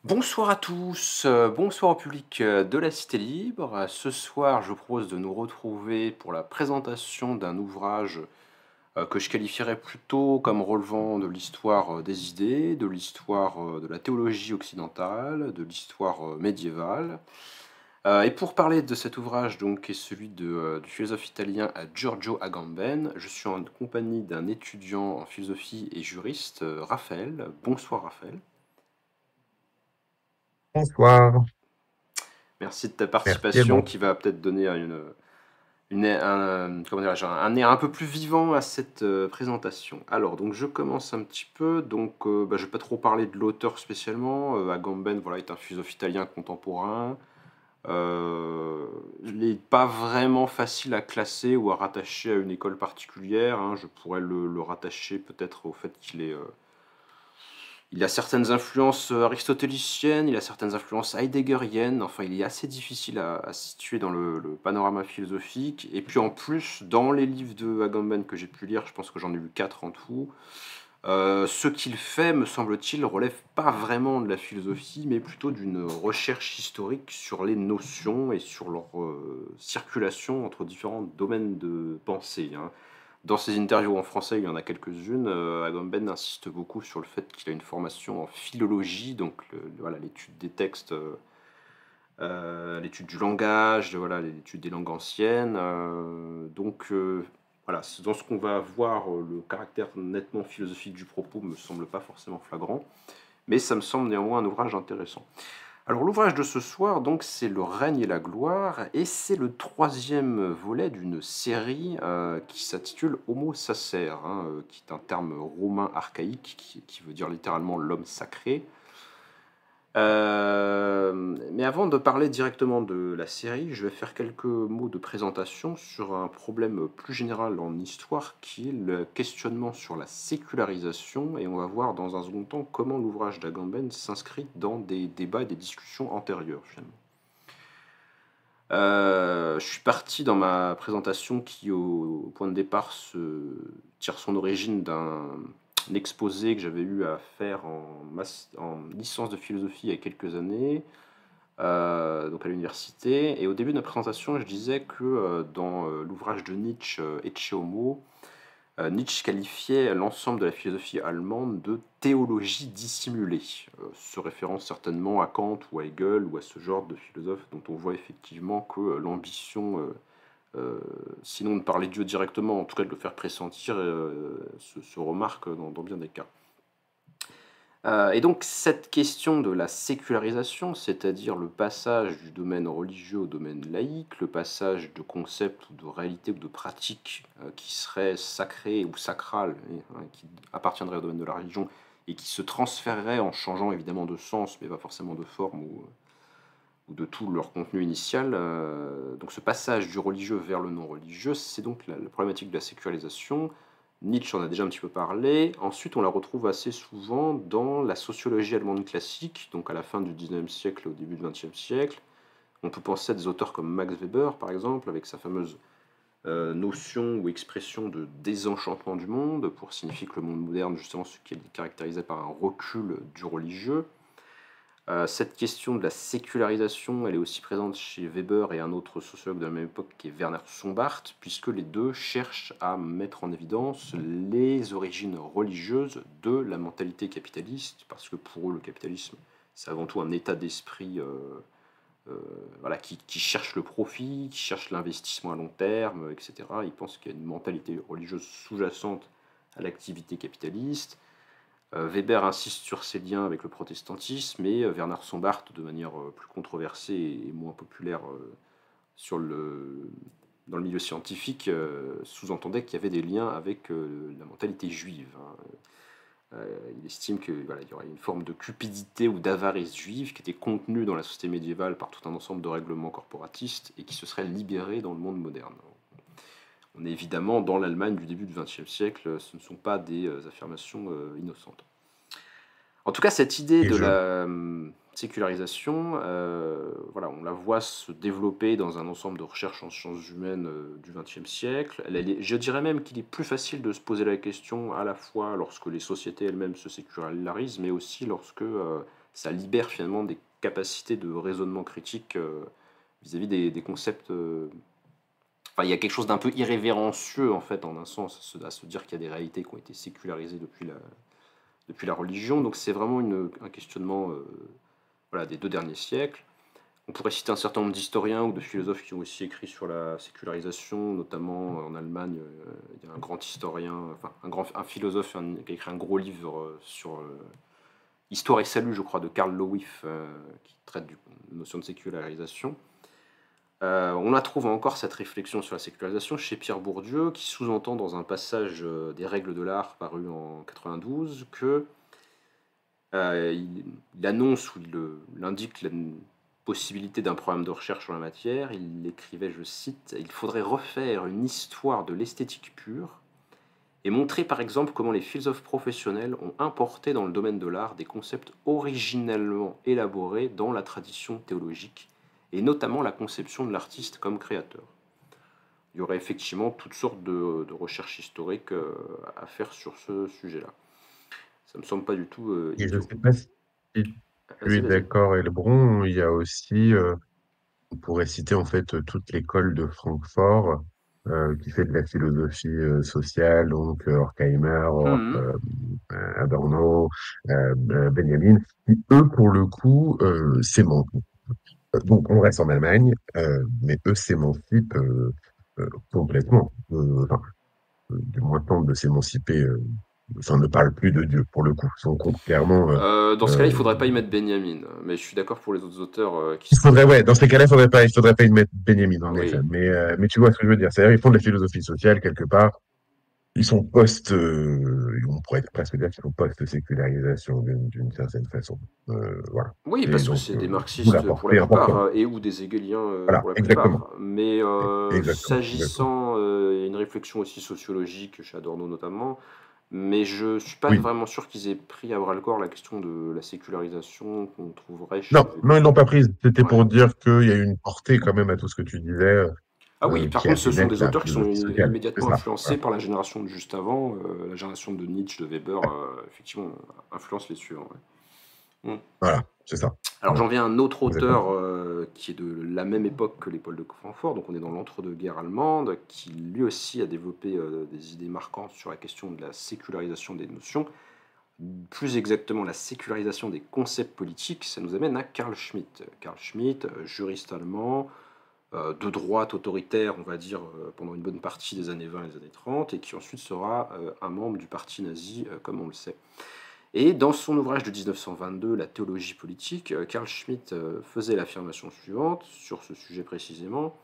Bonsoir à tous, bonsoir au public, de la Cité Libre. Ce soir, je vous propose de nous retrouver pour la présentation d'un ouvrage, que je qualifierais plutôt comme relevant de l'histoire, des idées, de l'histoire, de la théologie occidentale, de l'histoire, médiévale. Et pour parler de cet ouvrage donc qui est celui du philosophe italien, Giorgio Agamben, je suis en compagnie d'un étudiant en philosophie et juriste, Raphaël. Bonsoir Raphaël. Bonsoir, Merci de ta merci et participation bon. qui va peut-être donner comment dirais-je, un air un peu plus vivant à cette présentation. Alors, donc je commence un petit peu. Donc, je ne vais pas trop parler de l'auteur spécialement. Agamben, voilà, est un philosophe italien contemporain. Il n'est pas vraiment facile à classer ou à rattacher à une école particulière, hein. Je pourrais le rattacher peut-être au fait il a certaines influences aristotéliciennes, il a certaines influences heideggeriennes, enfin il est assez difficile à situer dans le panorama philosophique. Et puis en plus, dans les livres de Agamben que j'ai pu lire, je pense que j'en ai lu 4 en tout, ce qu'il fait, me semble-t-il, relève pas vraiment de la philosophie, mais plutôt d'une recherche historique sur les notions et sur leur circulation entre différents domaines de pensée, hein. Dans ses interviews en français, il y en a quelques-unes. Agamben insiste beaucoup sur le fait qu'il a une formation en philologie, donc voilà, l'étude des textes, l'étude du langage, voilà, l'étude des langues anciennes. Voilà, dans ce qu'on va voir, le caractère nettement philosophique du propos me semble pas forcément flagrant, mais ça me semble néanmoins un ouvrage intéressant. Alors l'ouvrage de ce soir, donc, c'est Le règne et la gloire, et c'est le troisième volet d'une série qui s'intitule Homo sacer, hein, qui est un terme romain archaïque qui veut dire littéralement l'homme sacré. Mais avant de parler directement de la série, je vais faire quelques mots de présentation sur un problème plus général en histoire qui est le questionnement sur la sécularisation, et on va voir dans un second temps comment l'ouvrage d'Agamben s'inscrit dans des débats et des discussions antérieures finalement. Je suis parti dans ma présentation qui, au point de départ, tire son origine d'un exposé que j'avais eu à faire en licence de philosophie il y a quelques années, donc à l'université. Et au début de ma présentation, je disais que dans l'ouvrage de Nietzsche, Ecce Homo, Nietzsche qualifiait l'ensemble de la philosophie allemande de théologie dissimulée, se référant certainement à Kant ou à Hegel ou à ce genre de philosophes dont on voit effectivement que l'ambition, sinon de parler de Dieu directement, en tout cas de le faire pressentir, se remarque dans bien des cas. Et donc cette question de la sécularisation, c'est-à-dire le passage du domaine religieux au domaine laïque, le passage de concepts ou de réalités ou de pratiques qui seraient sacrées ou sacrales, hein, qui appartiendraient au domaine de la religion et qui se transféreraient en changeant évidemment de sens, mais pas forcément de forme ou de tout leur contenu initial. Donc ce passage du religieux vers le non religieux, c'est donc la problématique de la sécularisation. Nietzsche en a déjà un petit peu parlé. Ensuite, on la retrouve assez souvent dans la sociologie allemande classique, donc à la fin du 19e siècle et au début du 20e siècle. On peut penser à des auteurs comme Max Weber, par exemple, avec sa fameuse notion ou expression de désenchantement du monde, pour signifier que le monde moderne, justement, ce qui est caractérisé par un recul du religieux. Cette question de la sécularisation, elle est aussi présente chez Weber et un autre sociologue de la même époque qui est Werner Sombart, puisque les deux cherchent à mettre en évidence les origines religieuses de la mentalité capitaliste, parce que pour eux, le capitalisme, c'est avant tout un état d'esprit voilà, qui cherche le profit, qui cherche l'investissement à long terme, etc. Ils pensent qu'il y a une mentalité religieuse sous-jacente à l'activité capitaliste. Weber insiste sur ses liens avec le protestantisme et Werner Sombart, de manière plus controversée et moins populaire sur dans le milieu scientifique, sous-entendait qu'il y avait des liens avec la mentalité juive, hein. Il estime qu'il voilà, y aurait une forme de cupidité ou d'avarice juive qui était contenue dans la société médiévale par tout un ensemble de règlements corporatistes et qui se serait libérée dans le monde moderne. On est évidemment dans l'Allemagne du début du XXe siècle, ce ne sont pas des affirmations innocentes. En tout cas, cette idée Et de je, la sécularisation, voilà, on la voit se développer dans un ensemble de recherches en sciences humaines, du XXe siècle. Je dirais même qu'il est plus facile de se poser la question à la fois lorsque les sociétés elles-mêmes se sécularisent, mais aussi lorsque, ça libère finalement des capacités de raisonnement critique, vis-à-vis des concepts, enfin, il y a quelque chose d'un peu irrévérencieux, en fait, en un sens, à se dire qu'il y a des réalités qui ont été sécularisées depuis la religion. Donc c'est vraiment un questionnement, voilà, des 2 derniers siècles. On pourrait citer un certain nombre d'historiens ou de philosophes qui ont aussi écrit sur la sécularisation, notamment en Allemagne, il y a un grand historien, enfin un philosophe qui a écrit un gros livre sur Histoire et salut, je crois, de Karl Lewif, qui traite de la notion de sécularisation. On la trouve encore, cette réflexion sur la sécularisation, chez Pierre Bourdieu, qui sous-entend dans un passage des règles de l'art paru en 92 que il annonce ou il indique la possibilité d'un programme de recherche sur la matière. Il écrivait, je cite: «Il faudrait refaire une histoire de l'esthétique pure et montrer par exemple comment les philosophes professionnels ont importé dans le domaine de l'art des concepts originellement élaborés dans la tradition théologique, et notamment la conception de l'artiste comme créateur». Il y aurait effectivement toutes sortes de recherches historiques à faire sur ce sujet-là. Ça me semble pas du tout Et je ne idiot. sais pas si tu Vas-y, es vas-y. d'accord, Elbron, il y a aussi, on pourrait citer en fait toute l'école de Francfort qui fait de la philosophie sociale, donc Horkheimer, Mhm. Adorno, Benjamin, qui eux pour le coup donc on reste en Allemagne, mais eux s'émancipent complètement, enfin, du moins tentent de s'émanciper, enfin ne parlent plus de Dieu pour le coup, sont clairement Dans ce cas-là, il euh, faudrait pas y mettre Benjamin, mais je suis d'accord pour les autres auteurs qui il sont. faudrait, ouais, dans ces cas-là, il faudrait pas y mettre Benjamin, en effet. Oui, Mais tu vois ce que je veux dire. C'est-à-dire, ils font de la philosophie sociale quelque part. Ils sont on pourrait presque dire qu'ils sont post-sécularisation d'une certaine façon. Voilà. oui, Et parce que donc, c'est des vous marxistes pour la l'apportez plupart, importante. et ou des hégéliens Voilà, pour la exactement. plupart. Mais Exactement, exactement. s'agissant, il y a une réflexion aussi sociologique chez Adorno notamment, mais je suis pas Oui. vraiment sûr qu'ils aient pris à bras le corps la question de la sécularisation qu'on trouverait chez Non, non, ils n'ont pas prise. C'était Ouais. pour dire qu'il y a eu une portée quand même à tout ce que tu disais, Ah oui, par qui a contre, ce fait sont naître des la auteurs qui sont philosophie sociale. C'est immédiatement ça. influencés Voilà. par la génération de juste avant, la génération de Nietzsche, de Weber, effectivement, influence les suivants. Ouais. Voilà, c'est ça. Alors Voilà. j'en viens à un autre Exactement. auteur qui est de la même époque que les Paul de Francfort, donc on est dans l'entre-deux-guerres allemande, qui lui aussi a développé des idées marquantes sur la question de la sécularisation des notions, plus exactement la sécularisation des concepts politiques. Ça nous amène à Carl Schmitt. Carl Schmitt, juriste allemand, de droite autoritaire, on va dire, pendant une bonne partie des années 20 et des années 30, et qui ensuite sera un membre du parti nazi, comme on le sait. Et dans son ouvrage de 1922, La théologie politique, Carl Schmitt faisait l'affirmation suivante sur ce sujet précisément.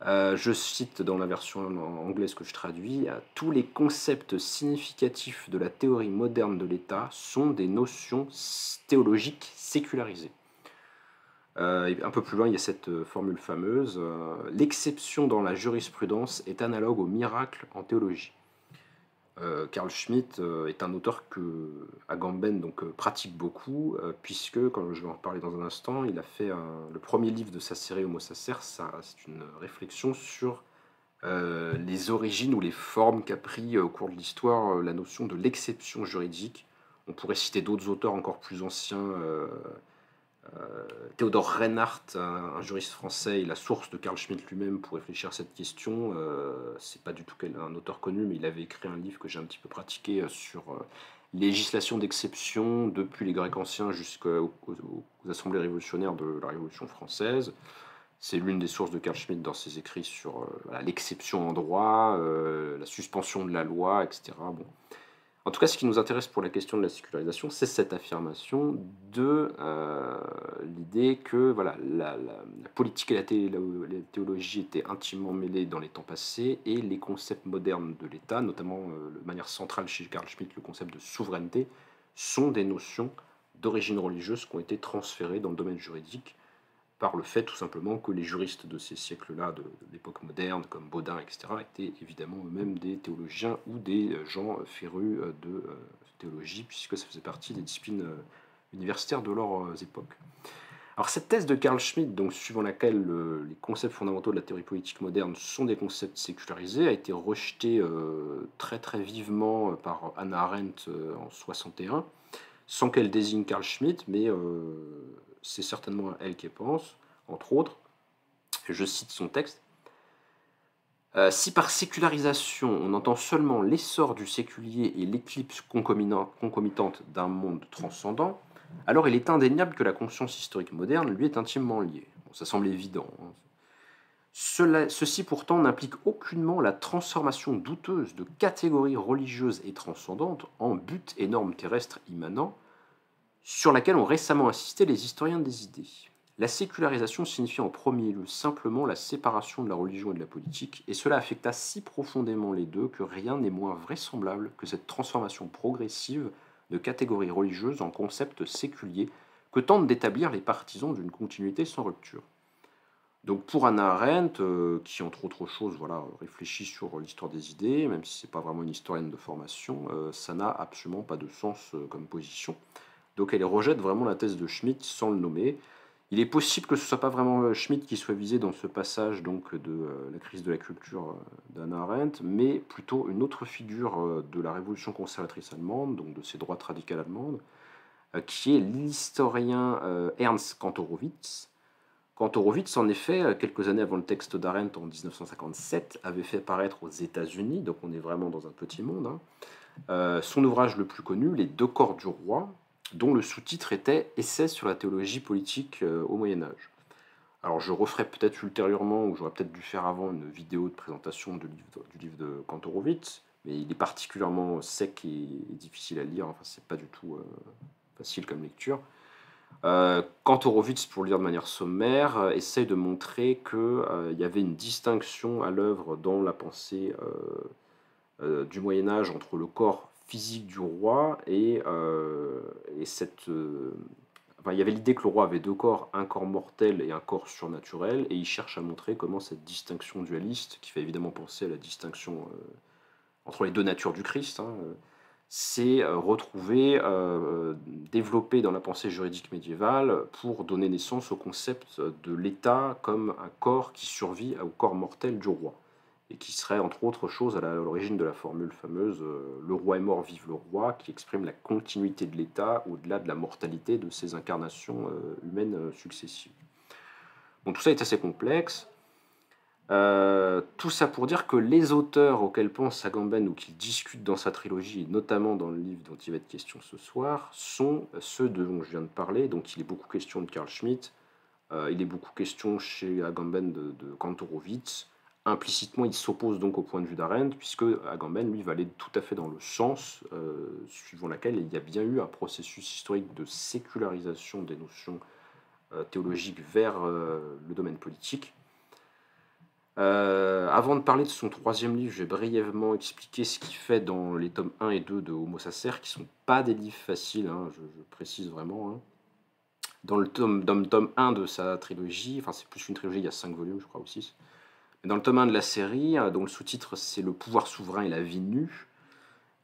Je cite dans la version anglaise que je traduis: tous les concepts significatifs de la théorie moderne de l'État sont des notions théologiques sécularisées. Et un peu plus loin, il y a cette formule fameuse: l'exception dans la jurisprudence est analogue au miracle en théologie. Carl Schmitt est un auteur que Agamben donc, pratique beaucoup, puisque, comme je vais en reparler dans un instant, il a fait le premier livre de sa série Homo Sacer. C'est une réflexion sur les origines ou les formes qu'a pris au cours de l'histoire la notion de l'exception juridique. On pourrait citer d'autres auteurs encore plus anciens. Théodore Reinhardt, un juriste français, est la source de Carl Schmitt lui-même pour réfléchir à cette question. C'est pas du tout un auteur connu, mais il avait écrit un livre que j'ai un petit peu pratiqué sur législation d'exception depuis les Grecs anciens jusqu'aux assemblées révolutionnaires de la Révolution française. C'est l'une des sources de Carl Schmitt dans ses écrits sur voilà, l'exception en droit, la suspension de la loi, etc. Bon, en tout cas, ce qui nous intéresse pour la question de la sécularisation, c'est cette affirmation de l'idée que voilà, la politique et la théologie étaient intimement mêlées dans les temps passés, et les concepts modernes de l'État, notamment de manière centrale chez Carl Schmitt, le concept de souveraineté, sont des notions d'origine religieuse qui ont été transférées dans le domaine juridique par le fait tout simplement que les juristes de ces siècles-là, de l'époque moderne, comme Baudin, etc., étaient évidemment eux-mêmes des théologiens ou des gens férus de théologie, puisque ça faisait partie des disciplines universitaires de leurs époques. Alors cette thèse de Carl Schmitt, donc suivant laquelle les concepts fondamentaux de la théorie politique moderne sont des concepts sécularisés, a été rejetée très très vivement par Hannah Arendt en 61, sans qu'elle désigne Carl Schmitt, mais c'est certainement à elle qu'elle pense, entre autres. Je cite son texte. Si par sécularisation on entend seulement l'essor du séculier et l'éclipse concomitante d'un monde transcendant, alors il est indéniable que la conscience historique moderne lui est intimement liée. Bon, ça semble évident. Hein. Ceci pourtant n'implique aucunement la transformation douteuse de catégories religieuses et transcendantes en buts et normes terrestres immanents, sur laquelle ont récemment insisté les historiens des idées. La sécularisation signifie en premier lieu simplement la séparation de la religion et de la politique, et cela affecta si profondément les deux que rien n'est moins vraisemblable que cette transformation progressive de catégories religieuses en concepts séculiers que tentent d'établir les partisans d'une continuité sans rupture. Donc pour Hannah Arendt, qui entre autres choses réfléchit sur l'histoire des idées, même si ce n'est pas vraiment une historienne de formation, ça n'a absolument pas de sens comme position. Donc elle rejette vraiment la thèse de Schmitt sans le nommer. Il est possible que ce ne soit pas vraiment Schmitt qui soit visé dans ce passage donc, de la crise de la culture d'Hannah Arendt, mais plutôt une autre figure de la révolution conservatrice allemande, donc de ces droites radicales allemandes, qui est l'historien Ernst Kantorowicz. Kantorowicz, en effet, quelques années avant le texte d'Arendt en 1957, avait fait paraître aux États-Unis, donc on est vraiment dans un petit monde, son ouvrage le plus connu, Les deux corps du roi, dont le sous-titre était Essai sur la théologie politique au Moyen-Âge. Alors je referai peut-être ultérieurement, ou j'aurais peut-être dû faire avant, une vidéo de présentation du livre de Kantorowicz, mais il est particulièrement sec et difficile à lire, enfin c'est pas du tout facile comme lecture. Kantorowicz, pour le dire de manière sommaire, essaye de montrer qu'il y avait une distinction à l'œuvre dans la pensée du Moyen-Âge entre le corps physique du roi et cette... il y avait l'idée que le roi avait deux corps, un corps mortel et un corps surnaturel, et il cherche à montrer comment cette distinction dualiste, qui fait évidemment penser à la distinction entre les deux natures du Christ, s'est retrouvée, développée dans la pensée juridique médiévale pour donner naissance au concept de l'État comme un corps qui survit au corps mortel du roi, et qui serait entre autres choses à l'origine de la formule fameuse « le roi est mort, vive le roi », qui exprime la continuité de l'État au-delà de la mortalité de ses incarnations humaines successives. Bon, tout ça est assez complexe. Tout ça pour dire que les auteurs auxquels pense Agamben ou qu'il discute dans sa trilogie, et notamment dans le livre dont il va être question ce soir, sont ceux dont je viens de parler. Donc il est beaucoup question de Carl Schmitt, il est beaucoup question chez Agamben de Kantorowicz. Implicitement, il s'oppose donc au point de vue d'Arendt, puisque Agamben, lui, va aller tout à fait dans le sens suivant lequel il y a bien eu un processus historique de sécularisation des notions théologiques vers le domaine politique. Avant de parler de son troisième livre, je vais brièvement expliquer ce qu'il fait dans les tomes 1 et 2 de Homo Sacer, qui ne sont pas des livres faciles, je précise vraiment. Dans le tome 1 de sa trilogie, enfin c'est plus une trilogie, il y a 5 volumes, je crois, ou 6. Mais dans le tome 1 de la série, dont le sous-titre c'est Le pouvoir souverain et la vie nue,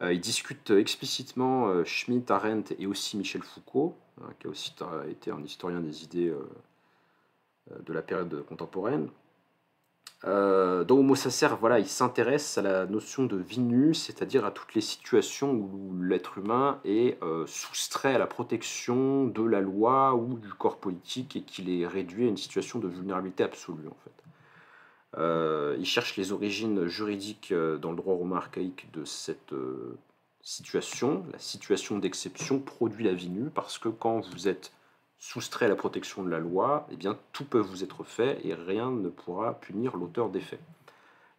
il discute explicitement Schmitt, Arendt et aussi Michel Foucault, qui a aussi été un historien des idées de la période contemporaine. Dans Homo Sacer, il s'intéresse à la notion de vie nue, c'est-à-dire à toutes les situations où l'être humain est soustrait à la protection de la loi ou du corps politique et qu'il est réduit à une situation de vulnérabilité absolue, en fait. Il cherche les origines juridiques dans le droit romain archaïque de cette situation. La situation d'exception produit la vie nue parce que quand vous êtes soustrait à la protection de la loi, eh bien, tout peut vous être fait et rien ne pourra punir l'auteur des faits.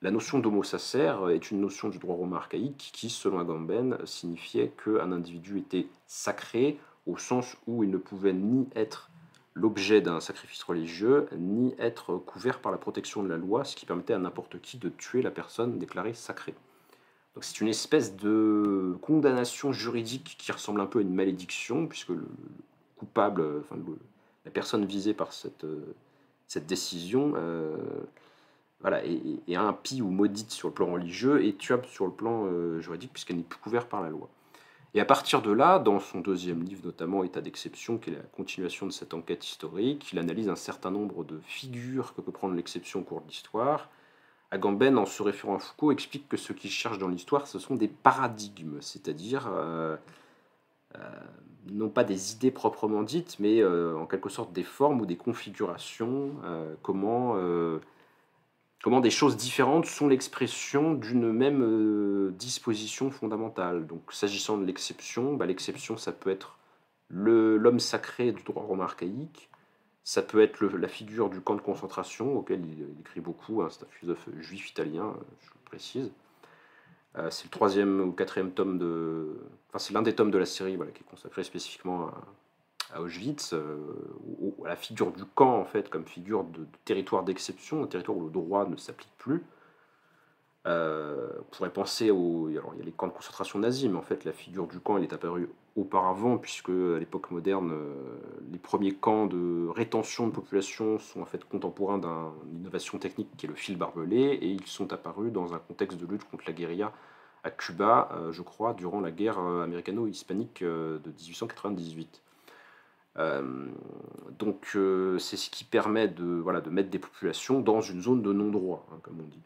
La notion d'homo sacer est une notion du droit romain archaïque qui, selon Agamben, signifiait qu'un individu était sacré au sens où il ne pouvait ni être l'objet d'un sacrifice religieux, ni être couvert par la protection de la loi, ce qui permettait à n'importe qui de tuer la personne déclarée sacrée. Donc c'est une espèce de condamnation juridique qui ressemble un peu à une malédiction, puisque le coupable, la personne visée par cette décision est impie ou maudite sur le plan religieux et tuable sur le plan juridique puisqu'elle n'est plus couverte par la loi. Et à partir de là, dans son deuxième livre notamment, État d'exception, qui est la continuation de cette enquête historique, il analyse un certain nombre de figures que peut prendre l'exception au cours de l'histoire. Agamben, en se référant à Foucault, explique que ce qu'il cherche dans l'histoire, ce sont des paradigmes, c'est-à-dire non pas des idées proprement dites, mais en quelque sorte des formes ou des configurations, comment des choses différentes sont l'expression d'une même disposition fondamentale. Donc, s'agissant de l'exception, l'exception, ça peut être l'homme sacré du droit romain archaïque, ça peut être la figure du camp de concentration, auquel il écrit beaucoup, hein, c'est un philosophe juif italien, je le précise. C'est le troisième ou quatrième tome de... Enfin, c'est l'un des tomes de la série, voilà, qui est consacré spécifiquement à Auschwitz, ou à la figure du camp, en fait, comme figure de territoire d'exception, un territoire où le droit ne s'applique plus. On pourrait penser alors, il y a les camps de concentration nazis, mais en fait, la figure du camp, elle est apparue auparavant, puisque à l'époque moderne, les premiers camps de rétention de population sont en fait contemporains d'une innovation technique qui est le fil barbelé, et ils sont apparus dans un contexte de lutte contre la guérilla à Cuba, je crois, durant la guerre américano-hispanique de 1898. Donc c'est ce qui permet de mettre des populations dans une zone de non-droit, hein, comme on dit.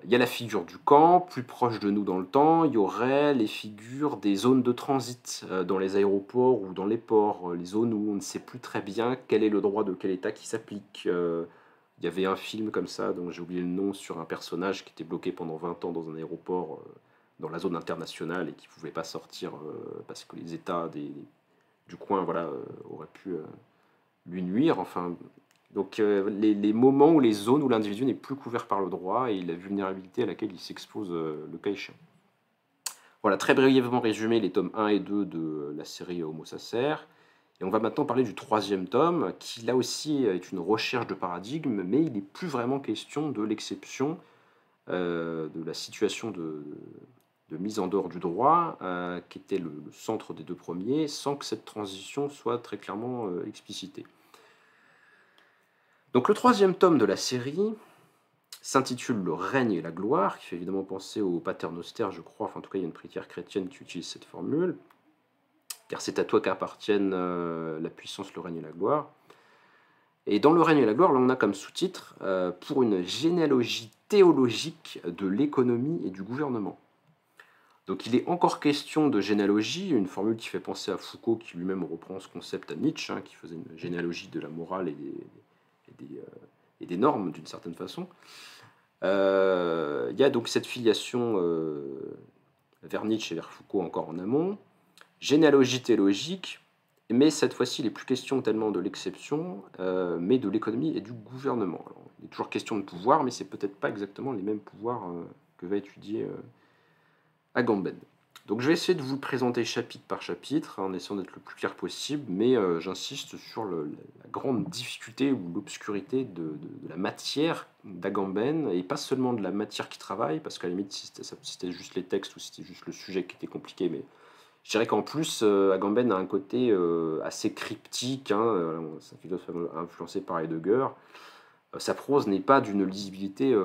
Il y a la figure du camp, plus proche de nous dans le temps, il y aurait les figures des zones de transit dans les aéroports ou dans les ports, les zones où on ne sait plus très bien quel est le droit de quel État qui s'applique. Il y avait un film comme ça, dont j'ai oublié le nom, sur un personnage qui était bloqué pendant 20 ans dans un aéroport dans la zone internationale et qui ne pouvait pas sortir parce que les États du coin auraient pu lui nuire. Enfin, donc les moments ou les zones où l'individu n'est plus couvert par le droit et la vulnérabilité à laquelle il s'expose le cas échéant. Voilà, très brièvement résumé les tomes 1 et 2 de la série Homo Sacer. Et on va maintenant parler du troisième tome, qui là aussi est une recherche de paradigme, mais il n'est plus vraiment question de l'exception, de la situation de mise en dehors du droit, qui était le centre des deux premiers, sans que cette transition soit très clairement explicitée. Donc le troisième tome de la série s'intitule Le règne et la gloire, qui fait évidemment penser au paternoster, je crois, enfin en tout cas il y a une prière chrétienne qui utilise cette formule, car c'est à toi qu'appartiennent la puissance, le règne et la gloire. Et dans Le règne et la gloire, là on a comme sous-titre pour une généalogie théologique de l'économie et du gouvernement. Donc il est encore question de généalogie, une formule qui fait penser à Foucault, qui lui-même reprend ce concept à Nietzsche, hein, qui faisait une généalogie de la morale et des normes d'une certaine façon. Il y a donc cette filiation vers Nietzsche et vers Foucault encore en amont, généalogie théologique, mais cette fois-ci il n'est plus question tellement de l'exception, mais de l'économie et du gouvernement. Alors, il est toujours question de pouvoir, mais c'est peut-être pas exactement les mêmes pouvoirs que va étudier Agamben. Donc je vais essayer de vous le présenter chapitre par chapitre, en essayant d'être le plus clair possible, mais j'insiste sur la grande difficulté ou l'obscurité de la matière d'Agamben, et pas seulement de la matière qui travaille, parce qu'à la limite, si c'était juste les textes ou si c'était juste le sujet qui était compliqué, mais je dirais qu'en plus, Agamben a un côté assez cryptique, hein, c'est un philosophe influencé par Heidegger. Sa prose n'est pas d'une lisibilité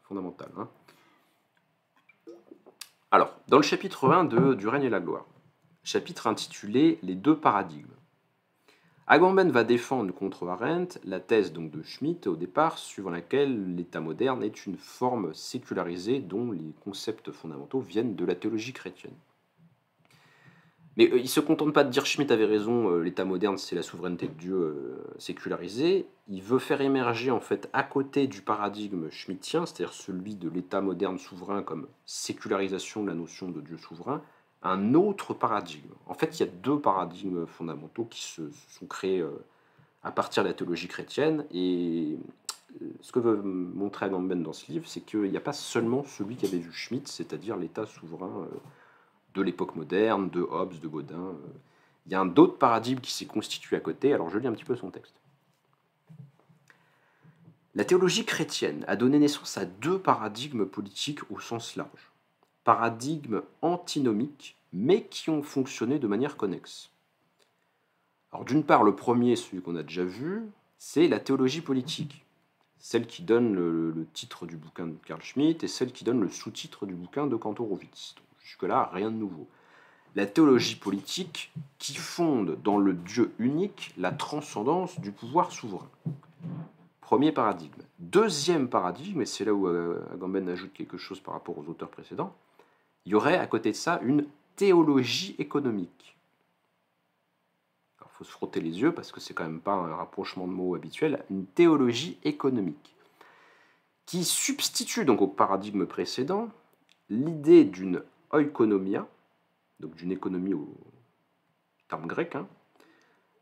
fondamentale. Hein. Alors, dans le chapitre 1 du règne et la gloire, chapitre intitulé Les deux paradigmes, Agamben va défendre contre Arendt la thèse donc de Schmitt au départ, suivant laquelle l'État moderne est une forme sécularisée dont les concepts fondamentaux viennent de la théologie chrétienne. Mais il ne se contente pas de dire Schmitt avait raison, l'État moderne c'est la souveraineté de Dieu sécularisée. Il veut faire émerger en fait à côté du paradigme schmittien, c'est-à-dire celui de l'État moderne souverain comme sécularisation de la notion de Dieu souverain, un autre paradigme. En fait, il y a deux paradigmes fondamentaux qui se sont créés à partir de la théologie chrétienne. Et ce que veut montrer Agamben dans ce livre, c'est qu'il n'y a pas seulement celui qu'avait vu Schmitt, c'est-à-dire l'État souverain de l'époque moderne, de Hobbes, de Baudin. Il y a un autre paradigme qui s'est constitué à côté, alors je lis un petit peu son texte. La théologie chrétienne a donné naissance à deux paradigmes politiques au sens large. Paradigmes antinomiques, mais qui ont fonctionné de manière connexe. Alors d'une part, le premier, celui qu'on a déjà vu, c'est la théologie politique, celle qui donne le titre du bouquin de Carl Schmitt et celle qui donne le sous-titre du bouquin de Kantorowicz. Jusque-là, rien de nouveau. la théologie politique qui fonde dans le Dieu unique la transcendance du pouvoir souverain. Premier paradigme. Deuxième paradigme, et c'est là où Agamben ajoute quelque chose par rapport aux auteurs précédents, il y aurait à côté de ça une théologie économique. Alors, il faut se frotter les yeux parce que c'est quand même pas un rapprochement de mots habituel. Une théologie économique qui substitue donc au paradigme précédent l'idée d'une oikonomia, donc d'une économie au terme grec,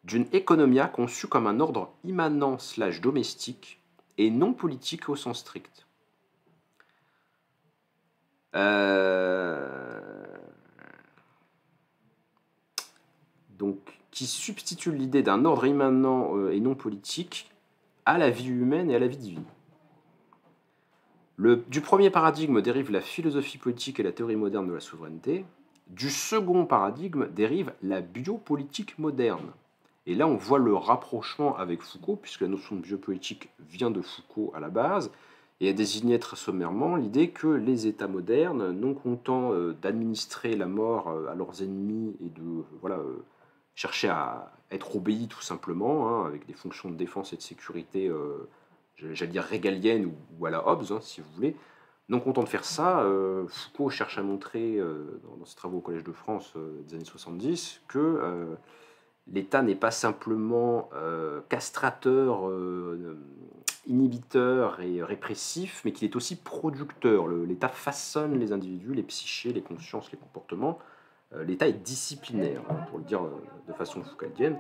d'une économia conçue comme un ordre immanent/domestique et non politique au sens strict. Donc, qui substitue l'idée d'un ordre immanent et non politique à la vie humaine et à la vie divine. Du premier paradigme dérive la philosophie politique et la théorie moderne de la souveraineté. Du second paradigme dérive la biopolitique moderne. Et là, on voit le rapprochement avec Foucault, puisque la notion de biopolitique vient de Foucault à la base, et a désigné très sommairement l'idée que les États modernes, non contents d'administrer la mort à leurs ennemis et de chercher à être obéis tout simplement, avec des fonctions de défense et de sécurité, j'allais dire régaliennes ou à la Hobbes, si vous voulez, non content de faire ça, Foucault cherche à montrer, dans ses travaux au Collège de France des années 70, que l'État n'est pas simplement castrateur, inhibiteur et répressif, mais qu'il est aussi producteur. L'État façonne les individus, les psychés, les consciences, les comportements. L'État est disciplinaire, pour le dire de façon foucaldienne.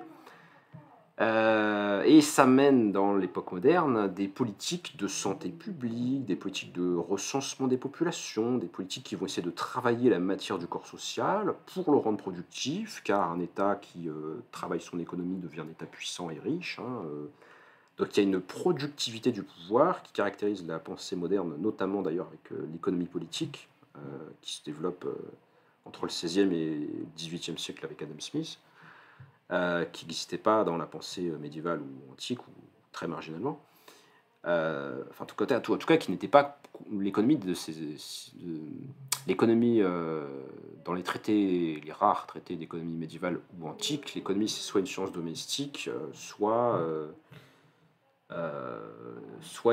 Et ça mène dans l'époque moderne des politiques de santé publique, des politiques de recensement des populations, des politiques qui vont essayer de travailler la matière du corps social pour le rendre productif, car un État qui travaille son économie devient un État puissant et riche. Donc il y a une productivité du pouvoir qui caractérise la pensée moderne, notamment d'ailleurs avec l'économie politique, qui se développe entre le XVIe et le XVIIIe siècle avec Adam Smith. Qui n'existait pas dans la pensée médiévale ou antique, ou très marginalement. En tout cas, qui n'était pas l'économie l'économie dans les traités, les rares traités d'économie médiévale ou antique. L'économie, c'est soit une science domestique, soit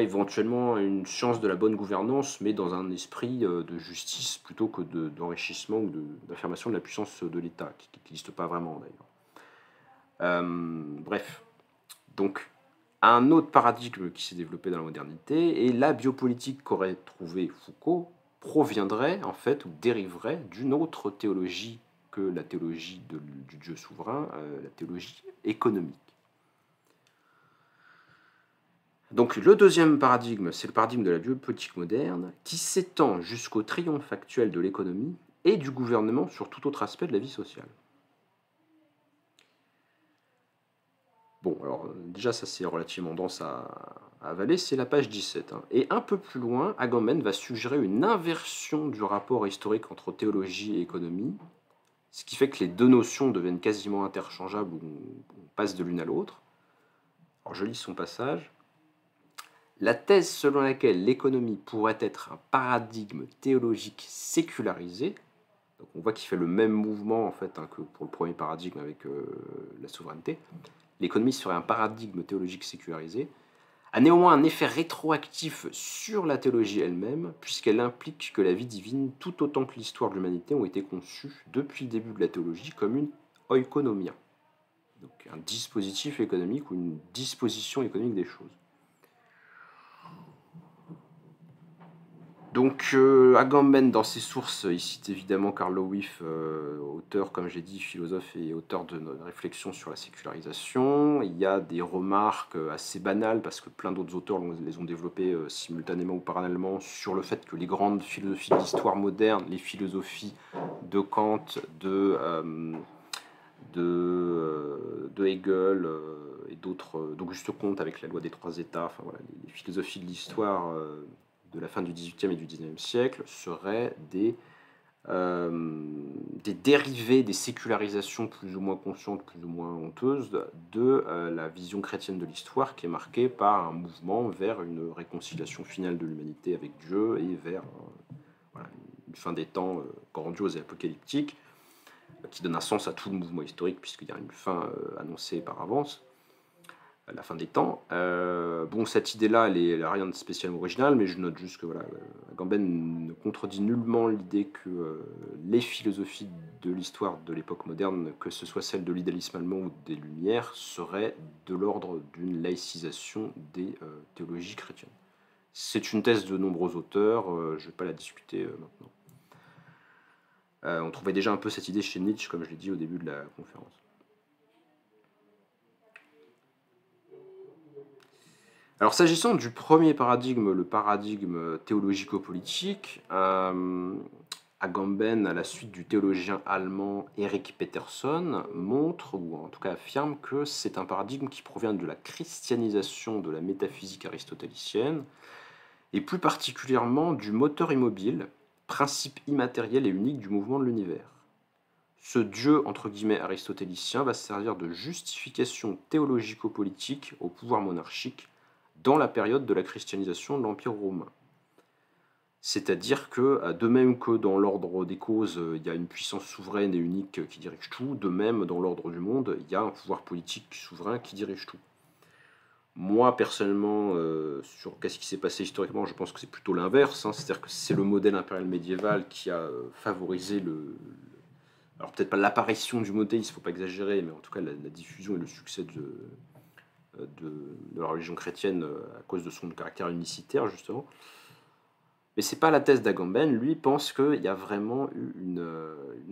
éventuellement une science de la bonne gouvernance, mais dans un esprit de justice plutôt que d'enrichissement ou d'affirmation de la puissance de l'État, qui n'existe pas vraiment d'ailleurs. Bref, donc un autre paradigme qui s'est développé dans la modernité, et la biopolitique qu'aurait trouvé Foucault proviendrait en fait ou dériverait d'une autre théologie que la théologie du Dieu souverain, la théologie économique. Donc le deuxième paradigme, c'est le paradigme de la biopolitique moderne, qui s'étend jusqu'au triomphe actuel de l'économie et du gouvernement sur tout autre aspect de la vie sociale. Bon, alors déjà, ça c'est relativement dense à avaler, c'est la page 17. Et un peu plus loin, Agamben va suggérer une inversion du rapport historique entre théologie et économie, ce qui fait que les deux notions deviennent quasiment interchangeables, ou on passe de l'une à l'autre. Alors je lis son passage. La thèse selon laquelle l'économie pourrait être un paradigme théologique sécularisé, donc on voit qu'il fait le même mouvement en fait que pour le premier paradigme avec la souveraineté, l'économie serait un paradigme théologique sécularisé, a néanmoins un effet rétroactif sur la théologie elle-même, puisqu'elle implique que la vie divine, tout autant que l'histoire de l'humanité, ont été conçues depuis le début de la théologie comme une oikonomia, donc un dispositif économique ou une disposition économique des choses. Donc Agamben, dans ses sources, il cite évidemment Karl Lewis, auteur, comme j'ai dit, philosophe et auteur de réflexions sur la sécularisation. Il y a des remarques assez banales, parce que plein d'autres auteurs les ont développées simultanément ou parallèlement, sur le fait que les grandes philosophies de l'histoire moderne, les philosophies de Kant, de Hegel et d'autres, d'Auguste Comte avec la loi des trois États, enfin voilà, les philosophies de l'histoire de la fin du XVIIIe et du XIXe siècle seraient des dérivés des sécularisations plus ou moins conscientes, plus ou moins honteuses de la vision chrétienne de l'histoire, qui est marquée par un mouvement vers une réconciliation finale de l'humanité avec Dieu et vers une fin des temps grandiose et apocalyptique, qui donne un sens à tout le mouvement historique, puisqu'il y a une fin annoncée par avance, la fin des temps. Bon, cette idée-là, elle a rien de spécialement original, mais je note juste que voilà, Agamben ne contredit nullement l'idée que les philosophies de l'histoire de l'époque moderne, que ce soit celle de l'idéalisme allemand ou des Lumières, seraient de l'ordre d'une laïcisation des théologies chrétiennes. C'est une thèse de nombreux auteurs, je ne vais pas la discuter maintenant. On trouvait déjà un peu cette idée chez Nietzsche, comme je l'ai dit au début de la conférence. Alors s'agissant du premier paradigme, le paradigme théologico-politique, Agamben, à la suite du théologien allemand Erich Peterson, montre, ou en tout cas affirme, que c'est un paradigme qui provient de la christianisation de la métaphysique aristotélicienne, et plus particulièrement du moteur immobile, principe immatériel et unique du mouvement de l'univers. Ce Dieu, entre guillemets, aristotélicien va servir de justification théologico-politique au pouvoir monarchique dans la période de la christianisation de l'Empire romain. C'est-à-dire que, de même que dans l'ordre des causes, il y a une puissance souveraine et unique qui dirige tout, de même, dans l'ordre du monde, il y a un pouvoir politique souverain qui dirige tout. Moi, personnellement, sur qu'est-ce qui s'est passé historiquement, je pense que c'est plutôt l'inverse, hein, c'est-à-dire que c'est le modèle impérial médiéval qui a favorisé alors peut-être pas l'apparition du monothéisme, il ne faut pas exagérer, mais en tout cas la diffusion et le succès de la religion chrétienne à cause de son caractère unicitaire, justement. Mais c'est pas la thèse d'Agamben. Lui pense qu'il y a vraiment eu une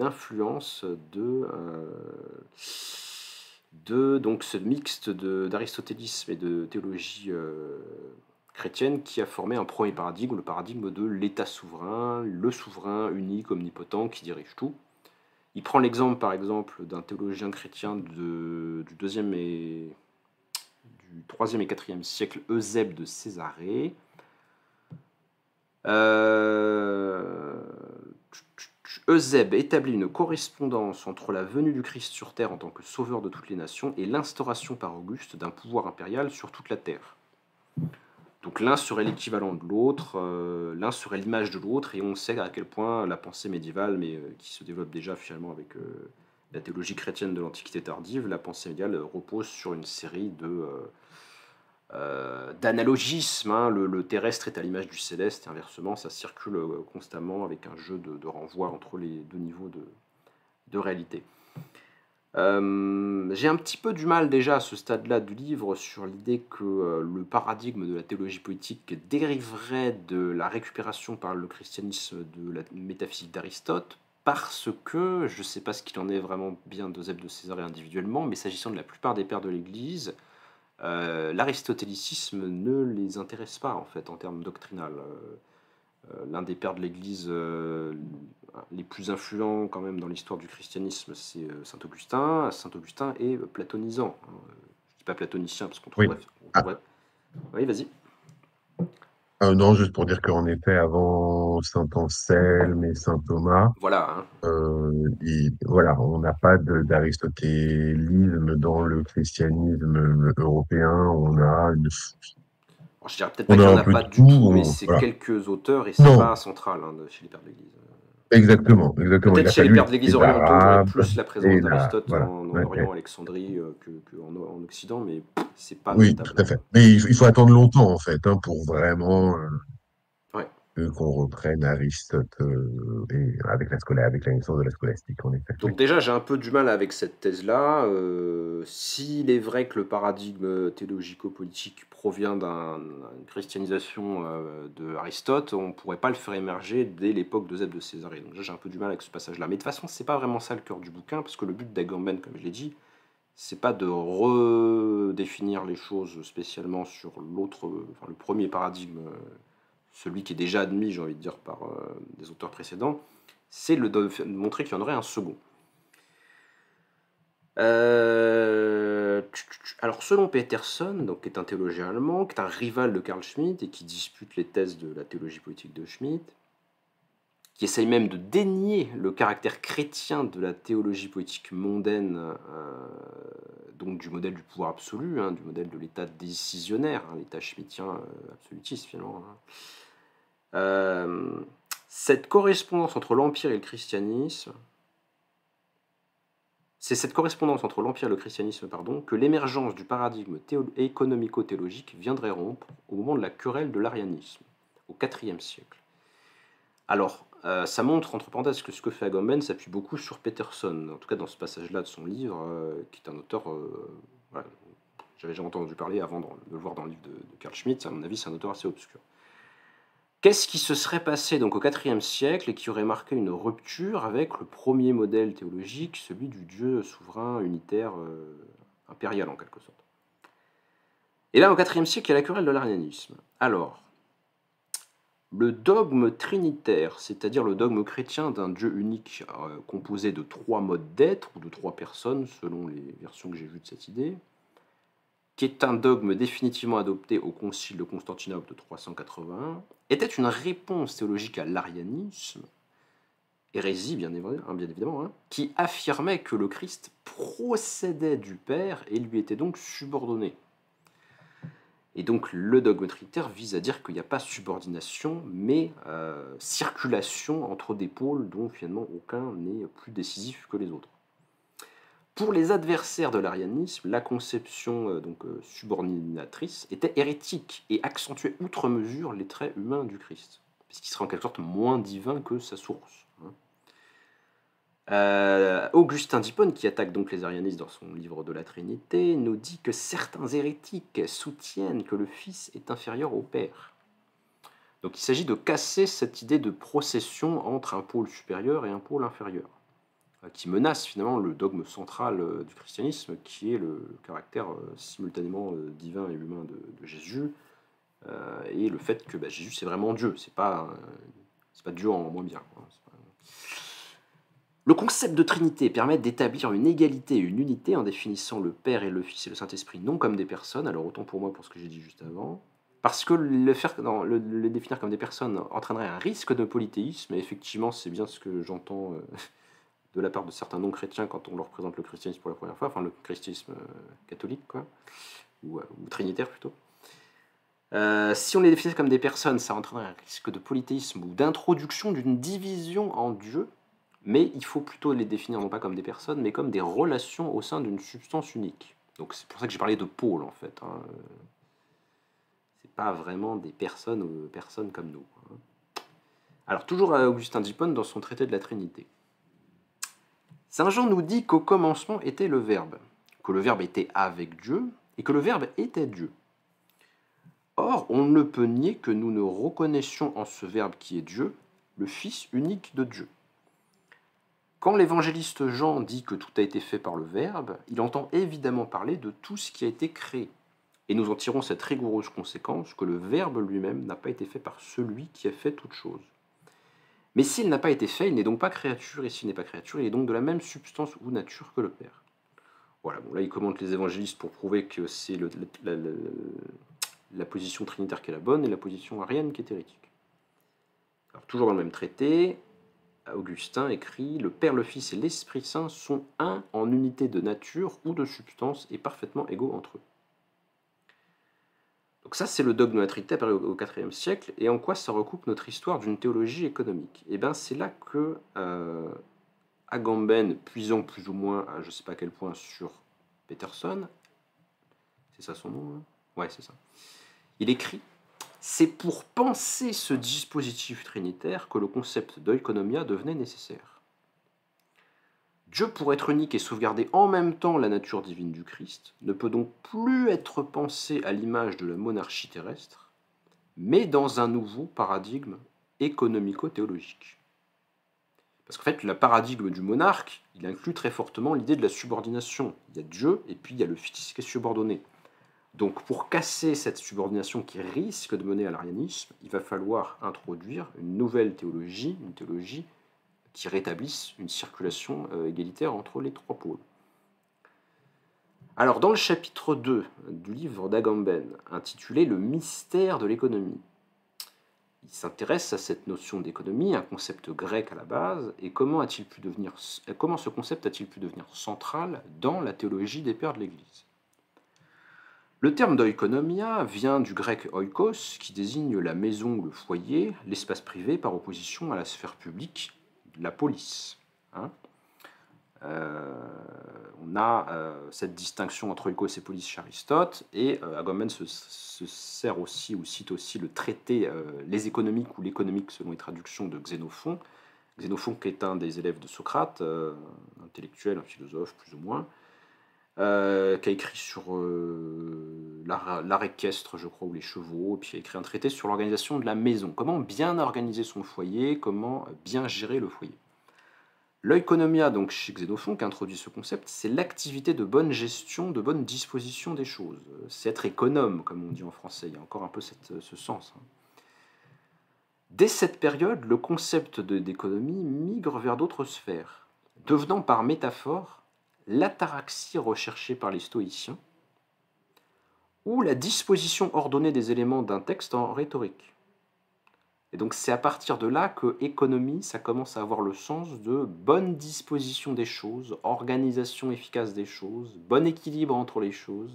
influence de donc ce mixte d'aristotélisme et de théologie chrétienne qui a formé un premier paradigme, le paradigme de l'État souverain, le souverain unique, omnipotent, qui dirige tout. Il prend l'exemple, par exemple, d'un théologien chrétien du 3e et 4e siècle, Eusèbe de Césarée. Eusèbe établit une correspondance entre la venue du Christ sur terre en tant que sauveur de toutes les nations et l'instauration par Auguste d'un pouvoir impérial sur toute la terre. Donc l'un serait l'équivalent de l'autre, l'un serait l'image de l'autre, et on sait à quel point la pensée médiévale, mais qui se développe déjà finalement avec la théologie chrétienne de l'Antiquité tardive, la pensée médiévale repose sur une série d'analogismes, hein. Le terrestre est à l'image du céleste, et inversement, ça circule constamment avec un jeu de renvoi entre les deux niveaux de réalité. J'ai un petit peu du mal déjà à ce stade-là du livre sur l'idée que le paradigme de la théologie politique dériverait de la récupération par le christianisme de la métaphysique d'Aristote, parce que je ne sais pas ce qu'il en est vraiment bien d'Eusèbe de Césarée individuellement, mais s'agissant de la plupart des pères de l'Église, l'aristotélicisme ne les intéresse pas en fait en termes doctrinal. L'un des pères de l'Église les plus influents quand même dans l'histoire du christianisme, c'est Saint Augustin. Saint Augustin est platonisant. Je ne dis pas platonicien parce qu'on trouverait... Oui, vas-y. Non, juste pour dire qu'en effet, avant Saint Anselme et Saint Thomas, voilà, voilà, on n'a pas d'aristotélisme dans le christianisme européen. On a une... Alors, je dirais peut-être pas qu'il n'y en a pas du tout, mais c'est voilà. quelques auteurs et c'est pas central chez les pères de l'Église. Exactement. Peut-être chez les pères de l'Église orientaux, il y aurait plus la présence d'Aristote voilà, en Orient, Alexandrie, qu'en Occident, mais c'est pas oui, notable. tout à fait. Mais il faut attendre longtemps, en fait, hein, pour vraiment Ouais. qu'on reprenne Aristote et avec la naissance de la scolastique, en effet. Donc déjà, j'ai un peu du mal avec cette thèse-là. S'il est vrai que le paradigme théologico-politique provient d'une christianisation de Aristote, on ne pourrait pas le faire émerger dès l'époque d'Eusèbe de Césarée. Donc déjà, j'ai un peu du mal avec ce passage-là. Mais de toute façon, c'est pas vraiment ça le cœur du bouquin, parce que le but d'Agamben, comme je l'ai dit, c'est pas de redéfinir les choses spécialement sur le premier paradigme, celui qui est déjà admis, j'ai envie de dire, par des auteurs précédents, c'est de montrer qu'il y en aurait un second. Alors selon Peterson, donc, qui est un théologien allemand, qui est un rival de Carl Schmitt et qui dispute les thèses de la théologie politique de Schmitt, qui essaye même de dénier le caractère chrétien de la théologie politique mondaine, donc du modèle du pouvoir absolu, hein, du modèle de l'état décisionnaire, hein, l'état schmittien absolutiste finalement. Cette correspondance entre l'Empire et le christianisme C'est cette correspondance entre l'Empire et le christianisme, que l'émergence du paradigme économico-théologique viendrait rompre au moment de la querelle de l'arianisme, au IVe siècle. Alors, ça montre, entre parenthèses, que ce que fait Agamben s'appuie beaucoup sur Peterson, en tout cas dans ce passage-là de son livre, qui est un auteur, voilà, j'avais déjà entendu parler avant de le voir dans le livre de Carl Schmitt. À mon avis, c'est un auteur assez obscur. Qu'est-ce qui se serait passé donc au IVe siècle et qui aurait marqué une rupture avec le premier modèle théologique, celui du Dieu souverain, unitaire, impérial en quelque sorte? Et là, au IVe siècle, il y a la querelle de l'arianisme. Alors, le dogme trinitaire, c'est-à-dire le dogme chrétien d'un Dieu unique composé de 3 modes d'être ou de 3 personnes, selon les versions que j'ai vues de cette idée, qui est un dogme définitivement adopté au Concile de Constantinople de 381, était une réponse théologique à l'arianisme, hérésie bien évidemment, qui affirmait que le Christ procédait du Père et lui était donc subordonné. Et donc le dogme trinitaire vise à dire qu'il n'y a pas subordination, mais circulation entre des pôles dont finalement aucun n'est plus décisif que les autres. Pour les adversaires de l'arianisme, la conception subordinatrice était hérétique et accentuait outre mesure les traits humains du Christ, puisqu'il serait en quelque sorte moins divin que sa source. Augustin d'Hippone, qui attaque donc les arianistes dans son livre de la Trinité, nous dit que certains hérétiques soutiennent que le Fils est inférieur au Père. Donc il s'agit de casser cette idée de procession entre un pôle supérieur et un pôle inférieur, qui menace finalement le dogme central du christianisme, qui est le caractère simultanément divin et humain de Jésus, et le fait que Jésus c'est vraiment Dieu, c'est pas Dieu en moins bien. Le concept de Trinité permet d'établir une égalité et une unité en définissant le Père et le Fils et le Saint-Esprit non comme des personnes, alors autant pour moi pour ce que j'ai dit juste avant, parce que les définir comme des personnes entraînerait un risque de polythéisme, et effectivement c'est bien ce que j'entends de la part de certains non-chrétiens quand on leur présente le christianisme pour la première fois, enfin le christianisme catholique, quoi, ou trinitaire plutôt. Si on les définissait comme des personnes, ça entraînerait un risque de polythéisme ou d'introduction d'une division en Dieu, mais il faut plutôt les définir non pas comme des personnes, mais comme des relations au sein d'une substance unique. Donc c'est pour ça que j'ai parlé de pôle, en fait. C'est pas vraiment des personnes comme nous. Alors toujours à Augustin d'Hippone dans son traité de la Trinité. Saint Jean nous dit qu'au commencement était le Verbe, que le Verbe était avec Dieu, et que le Verbe était Dieu. Or, on ne peut nier que nous ne reconnaissions en ce Verbe qui est Dieu, le Fils unique de Dieu. Quand l'évangéliste Jean dit que tout a été fait par le Verbe, il entend évidemment parler de tout ce qui a été créé. Et nous en tirons cette rigoureuse conséquence que le Verbe lui-même n'a pas été fait par celui qui a fait toute chose. Mais s'il n'a pas été fait, il n'est donc pas créature, et s'il n'est pas créature, il est donc de la même substance ou nature que le Père. Voilà, bon là il commente les évangélistes pour prouver que c'est la position trinitaire qui est la bonne et la position arienne qui est hérétique. Alors, toujours dans le même traité, Augustin écrit « Le Père, le Fils et l'Esprit Saint sont un en unité de nature ou de substance et parfaitement égaux entre eux. » Donc ça, c'est le dogme de la Trinité apparu au IVe siècle, et en quoi ça recoupe notre histoire d'une théologie économique? Et bien c'est là que Agamben, puisant plus ou moins, à je ne sais pas à quel point, sur Peterson, c'est ça son nom, hein? Ouais, c'est ça. Il écrit « C'est pour penser ce dispositif trinitaire que le concept d'oikonomia devenait nécessaire. Dieu, pour être unique et sauvegarder en même temps la nature divine du Christ, ne peut donc plus être pensé à l'image de la monarchie terrestre, mais dans un nouveau paradigme économico-théologique. » Parce qu'en fait, le paradigme du monarque, il inclut très fortement l'idée de la subordination. Il y a Dieu, et puis il y a le Fils qui est subordonné. Donc pour casser cette subordination qui risque de mener à l'arianisme, il va falloir introduire une nouvelle théologie, une théologie qui rétablisse une circulation égalitaire entre les 3 pôles. Alors dans le chapitre 2 du livre d'Agamben, intitulé « Le mystère de l'économie », il s'intéresse à cette notion d'économie, un concept grec à la base, et comment ce concept a-t-il pu devenir central dans la théologie des pères de l'Église. Le terme d'oikonomia vient du grec oikos, qui désigne la maison ou le foyer, l'espace privé par opposition à la sphère publique, la police. euh, on a cette distinction entre oikos et polis chez Aristote, et Agamben se sert aussi, ou cite aussi le traité Les économiques ou l'économique selon les traductions de Xénophon. Xénophon qui est un des élèves de Socrate, un intellectuel, un philosophe plus ou moins, qui a écrit sur l'art équestre, je crois, ou les chevaux, et puis il a écrit un traité sur l'organisation de la maison. Comment bien organiser son foyer, comment bien gérer le foyer. L'oikonomia, donc chez Xénophon, qui introduit ce concept, c'est l'activité de bonne gestion, de bonne disposition des choses. C'est être économe, comme on dit en français. Il y a encore un peu ce sens. Dès cette période, le concept d'économie migre vers d'autres sphères, devenant par métaphore l'ataraxie recherchée par les stoïciens, ou la disposition ordonnée des éléments d'un texte en rhétorique. Et donc c'est à partir de là que économie, ça commence à avoir le sens de bonne disposition des choses, organisation efficace des choses, bon équilibre entre les choses.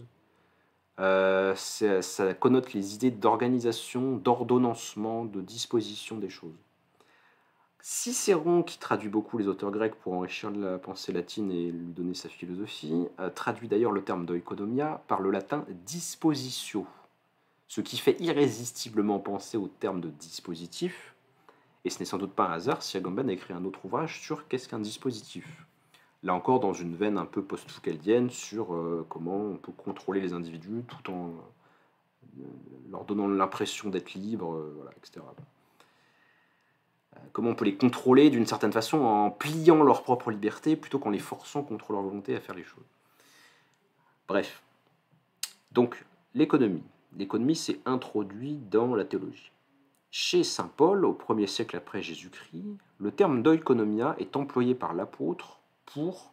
Ça connote les idées d'organisation, d'ordonnancement, de disposition des choses. Cicéron, qui traduit beaucoup les auteurs grecs pour enrichir la pensée latine et lui donner sa philosophie, traduit d'ailleurs le terme d'oikonomia par le latin dispositio, ce qui fait irrésistiblement penser au terme de dispositif, et ce n'est sans doute pas un hasard si Agamben a écrit un autre ouvrage sur qu'est-ce qu'un dispositif. Là encore, dans une veine un peu post-foucaldienne sur comment on peut contrôler les individus tout en leur donnant l'impression d'être libres, voilà, etc. Comment on peut les contrôler d'une certaine façon en pliant leur propre liberté plutôt qu'en les forçant contre leur volonté à faire les choses. Bref. Donc, l'économie. L'économie s'est introduite dans la théologie. Chez saint Paul, au 1er siècle après Jésus-Christ, le terme d'oikonomia est employé par l'apôtre pour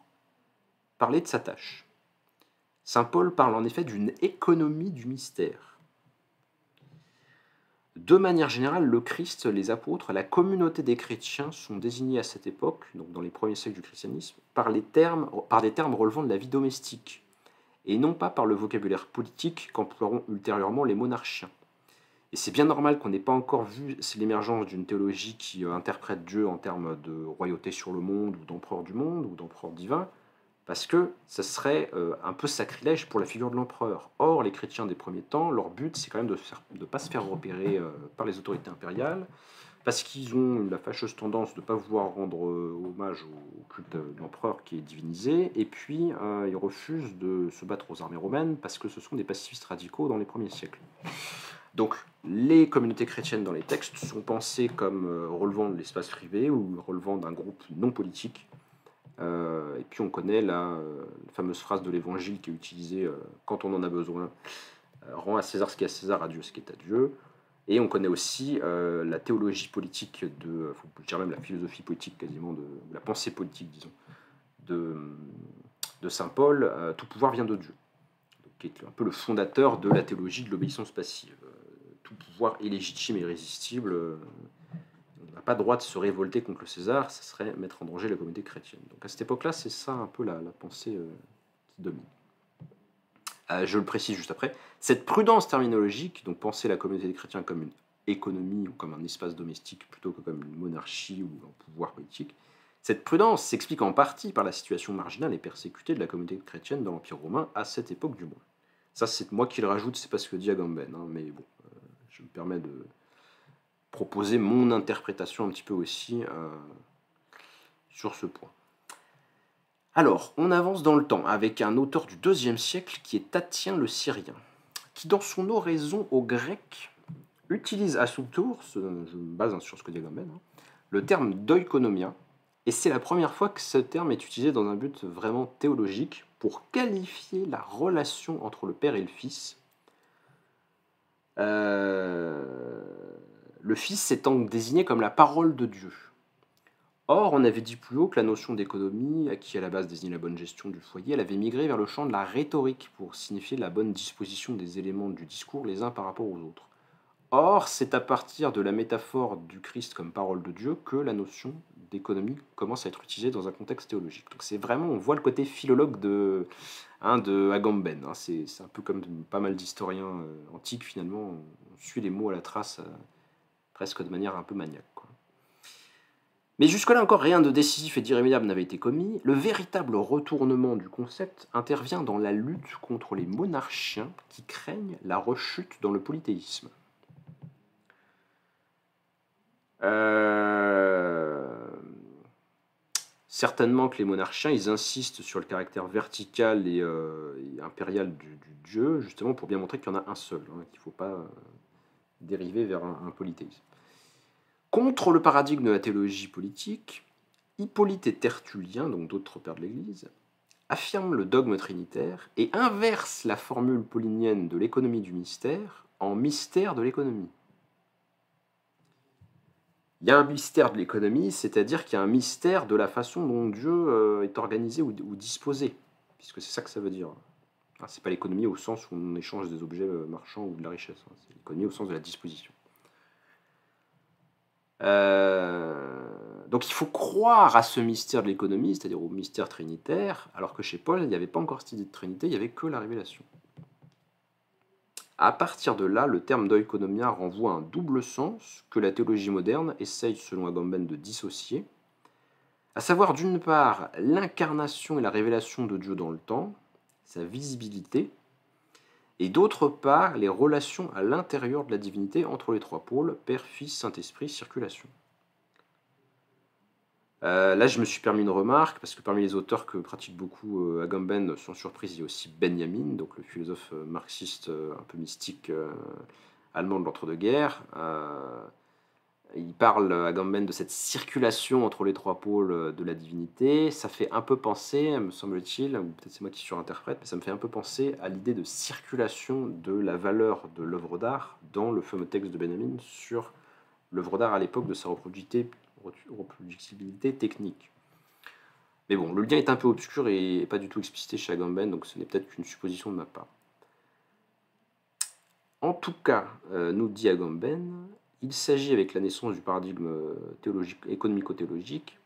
parler de sa tâche. Saint Paul parle en effet d'une économie du mystère. De manière générale, le Christ, les apôtres, la communauté des chrétiens sont désignés à cette époque, donc dans les premiers siècles du christianisme, par des termes relevant de la vie domestique, et non pas par le vocabulaire politique qu'emploieront ultérieurement les monarchiens. Et c'est bien normal qu'on n'ait pas encore vu l'émergence d'une théologie qui interprète Dieu en termes de royauté sur le monde, ou d'empereur du monde, ou d'empereur divin, parce que ça serait un peu sacrilège pour la figure de l'empereur. Or, les chrétiens des premiers temps, leur but, c'est quand même de ne pas se faire repérer par les autorités impériales, parce qu'ils ont la fâcheuse tendance de ne pas vouloir rendre hommage au culte de l'empereur qui est divinisé, et puis ils refusent de se battre aux armées romaines, parce que ce sont des pacifistes radicaux dans les premiers siècles. Donc, les communautés chrétiennes dans les textes sont pensées comme relevant de l'espace privé ou relevant d'un groupe non politique. Et puis on connaît la fameuse phrase de l'Évangile qui est utilisée quand on en a besoin. Rends à César ce qui est à César, à Dieu ce qui est à Dieu. Et on connaît aussi la théologie politique, faut dire même la philosophie politique quasiment, de la pensée politique, disons, de saint Paul, tout pouvoir vient de Dieu, qui est un peu le fondateur de la théologie de l'obéissance passive. Tout pouvoir est légitime et irrésistible. On n'a pas le droit de se révolter contre le César, ça serait mettre en danger la communauté chrétienne. Donc à cette époque-là, c'est ça un peu la pensée qui domine. Je le précise juste après. Cette prudence terminologique, donc penser la communauté des chrétiens comme une économie ou comme un espace domestique plutôt que comme une monarchie ou un pouvoir politique, cette prudence s'explique en partie par la situation marginale et persécutée de la communauté chrétienne dans l'Empire romain à cette époque du moins. Ça, c'est moi qui le rajoute, c'est pas ce que dit Agamben, hein, mais bon, je me permets de proposer mon interprétation un petit peu aussi sur ce point. Alors, on avance dans le temps avec un auteur du IIe siècle qui est Tatien le Syrien, qui dans son oraison au grec utilise à son tour, je me base sur ce que dit Agamben, le terme d'oikonomia, et c'est la première fois que ce terme est utilisé dans un but vraiment théologique pour qualifier la relation entre le père et le fils. Le fils étant désigné comme la parole de Dieu. Or, on avait dit plus haut que la notion d'économie, qui à la base désigne la bonne gestion du foyer, elle avait migré vers le champ de la rhétorique pour signifier la bonne disposition des éléments du discours les uns par rapport aux autres. Or, c'est à partir de la métaphore du Christ comme parole de Dieu que la notion d'économie commence à être utilisée dans un contexte théologique. Donc c'est vraiment, on voit le côté philologue de Agamben. C'est un peu comme pas mal d'historiens antiques finalement, on suit les mots à la trace presque de manière un peu maniaque, quoi. Mais jusque-là encore, rien de décisif et d'irrémédiable n'avait été commis. Le véritable retournement du concept intervient dans la lutte contre les monarchiens qui craignent la rechute dans le polythéisme. Certainement que les monarchiens, ils insistent sur le caractère vertical et impérial du dieu, justement pour bien montrer qu'il y en a un seul, hein, qu'il ne faut pas dériver vers un polythéisme. Contre le paradigme de la théologie politique, Hippolyte et Tertullien, donc d'autres pères de l'Église, affirment le dogme trinitaire et inversent la formule paulinienne de l'économie du mystère en mystère de l'économie. Il y a un mystère de l'économie, c'est-à-dire qu'il y a un mystère de la façon dont Dieu est organisé ou disposé, puisque c'est ça que ça veut dire. Ce n'est pas l'économie au sens où on échange des objets marchands ou de la richesse, hein. C'est l'économie au sens de la disposition. Donc il faut croire à ce mystère de l'économie, c'est-à-dire au mystère trinitaire, alors que chez Paul, il n'y avait pas encore cette idée de Trinité, il n'y avait que la révélation. À partir de là, le terme d'oikonomia renvoie à un double sens que la théologie moderne essaye, selon Agamben, de dissocier, à savoir d'une part l'incarnation et la révélation de Dieu dans le temps, sa visibilité, et d'autre part les relations à l'intérieur de la divinité entre les trois pôles, Père, Fils, Saint-Esprit, circulation. Là, je me suis permis une remarque, parce que parmi les auteurs que pratique beaucoup Agamben, sans surprise, il y a aussi Benjamin, donc le philosophe marxiste un peu mystique allemand de l'entre-deux-guerres. Il parle, Agamben, de cette circulation entre les trois pôles de la divinité. Ça fait un peu penser, me semble-t-il, ou peut-être c'est moi qui surinterprète, mais ça me fait un peu penser à l'idée de circulation de la valeur de l'œuvre d'art dans le fameux texte de Benjamin sur l'œuvre d'art à l'époque de sa reproductibilité technique. Mais bon, le lien est un peu obscur et pas du tout explicité chez Agamben, donc ce n'est peut-être qu'une supposition de ma part. En tout cas, nous dit Agamben, il s'agit, avec la naissance du paradigme théologique, économico-théologique,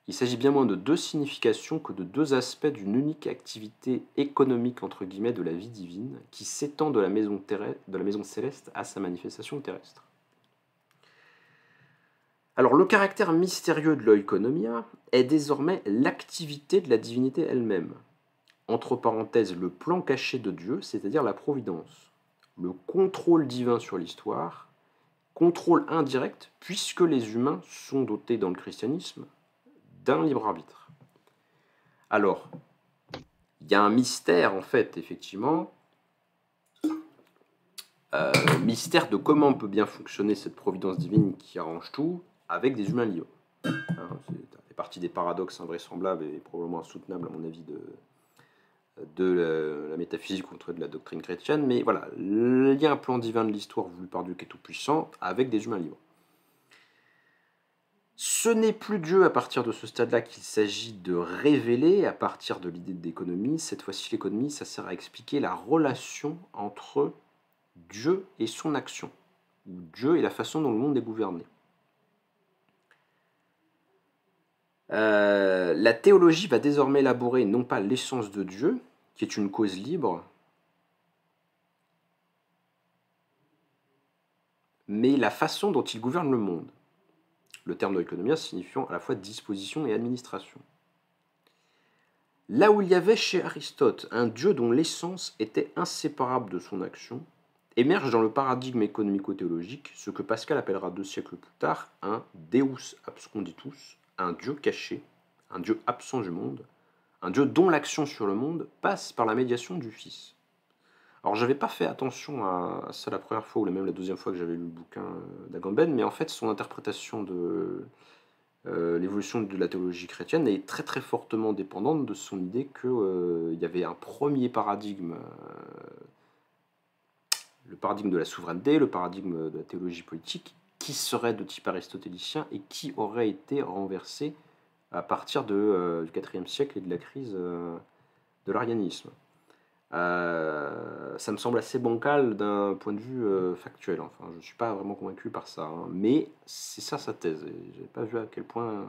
il s'agit bien moins de deux significations que de deux aspects d'une unique activité économique entre guillemets de la vie divine qui s'étend de la maison céleste à sa manifestation terrestre. Alors, le caractère mystérieux de l'oikonomia est désormais l'activité de la divinité elle-même. Entre parenthèses, le plan caché de Dieu, c'est-à-dire la providence. Le contrôle divin sur l'histoire, contrôle indirect, puisque les humains sont dotés dans le christianisme d'un libre arbitre. Alors, il y a un mystère, en fait, effectivement, mystère de comment peut bien fonctionner cette providence divine qui arrange tout, avec des humains libres. Ça fait partie des paradoxes invraisemblables et probablement insoutenables, à mon avis, de la métaphysique contre de la doctrine chrétienne. Mais voilà, il y a un plan divin de l'histoire voulu par Dieu qui est tout-puissant, avec des humains libres. Ce n'est plus Dieu à partir de ce stade-là qu'il s'agit de révéler à partir de l'idée d'économie. Cette fois-ci, l'économie, ça sert à expliquer la relation entre Dieu et son action, ou Dieu et la façon dont le monde est gouverné. La théologie va désormais élaborer non pas l'essence de Dieu, qui est une cause libre, mais la façon dont il gouverne le monde. Le terme d'oikonomia signifiant à la fois disposition et administration. Là où il y avait chez Aristote un Dieu dont l'essence était inséparable de son action, émerge dans le paradigme économico-théologique ce que Pascal appellera 2 siècles plus tard un Deus absconditus, un Dieu caché, un Dieu absent du monde, un Dieu dont l'action sur le monde passe par la médiation du Fils. Alors j'avais pas fait attention à ça la première fois ou même la deuxième fois que j'avais lu le bouquin d'Agamben, mais en fait son interprétation de l'évolution de la théologie chrétienne est très très fortement dépendante de son idée qu'il y avait un premier paradigme, le paradigme de la souveraineté, le paradigme de la théologie politique, qui serait de type aristotélicien et qui aurait été renversé à partir du IVe siècle et de la crise de l'arianisme. Ça me semble assez bancal d'un point de vue factuel. Enfin, je ne suis pas vraiment convaincu par ça, hein, mais c'est ça sa thèse. Je n'ai pas vu à quel point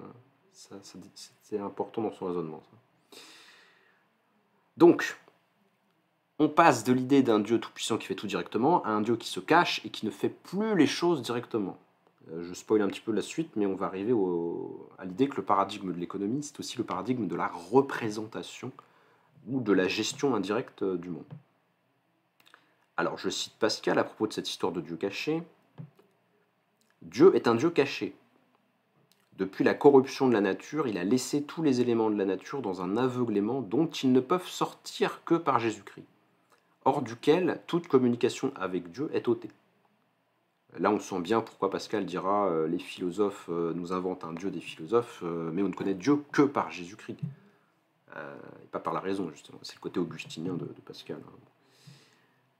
c'est important dans son raisonnement. Ça. Donc, on passe de l'idée d'un Dieu tout-puissant qui fait tout directement à un Dieu qui se cache et qui ne fait plus les choses directement. Je spoil un petit peu la suite, mais on va arriver à l'idée que le paradigme de l'économie, c'est aussi le paradigme de la représentation ou de la gestion indirecte du monde. Alors, je cite Pascal à propos de cette histoire de Dieu caché. Dieu est un Dieu caché. Depuis la corruption de la nature, il a laissé tous les éléments de la nature dans un aveuglément dont ils ne peuvent sortir que par Jésus-Christ, hors duquel toute communication avec Dieu est ôtée. Là, on sent bien pourquoi Pascal dira les philosophes nous inventent un Dieu des philosophes, mais on ne connaît Dieu que par Jésus-Christ, et pas par la raison, justement. C'est le côté augustinien de Pascal.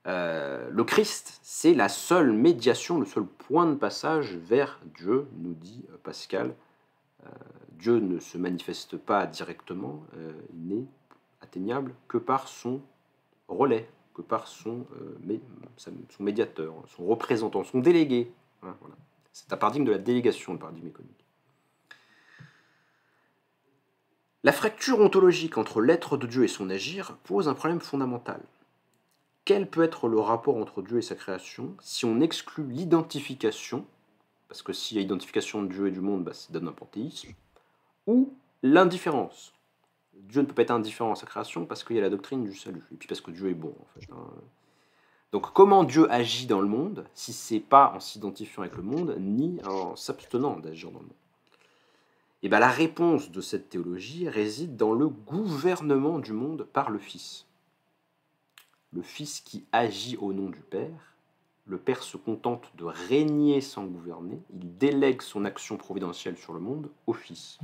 Le Christ, c'est la seule médiation, le seul point de passage vers Dieu, nous dit Pascal. Dieu ne se manifeste pas directement, il n'est atteignable que par son relais, que par son médiateur, son représentant, son délégué. Hein, voilà. C'est un paradigme de la délégation, le paradigme économique. La fracture ontologique entre l'être de Dieu et son agir pose un problème fondamental. Quel peut être le rapport entre Dieu et sa création si on exclut l'identification, parce que s'il y a identification de Dieu et du monde, bah, ça donne un panthéisme, ou l'indifférence. Dieu ne peut pas être indifférent à sa création parce qu'il y a la doctrine du salut, et puis parce que Dieu est bon, en fait. Donc comment Dieu agit dans le monde si c'est pas en s'identifiant avec le monde, ni en s'abstenant d'agir dans le monde? Et bien la réponse de cette théologie réside dans le gouvernement du monde par le Fils. Le Fils qui agit au nom du Père. Le Père se contente de régner sans gouverner, il délègue son action providentielle sur le monde au Fils.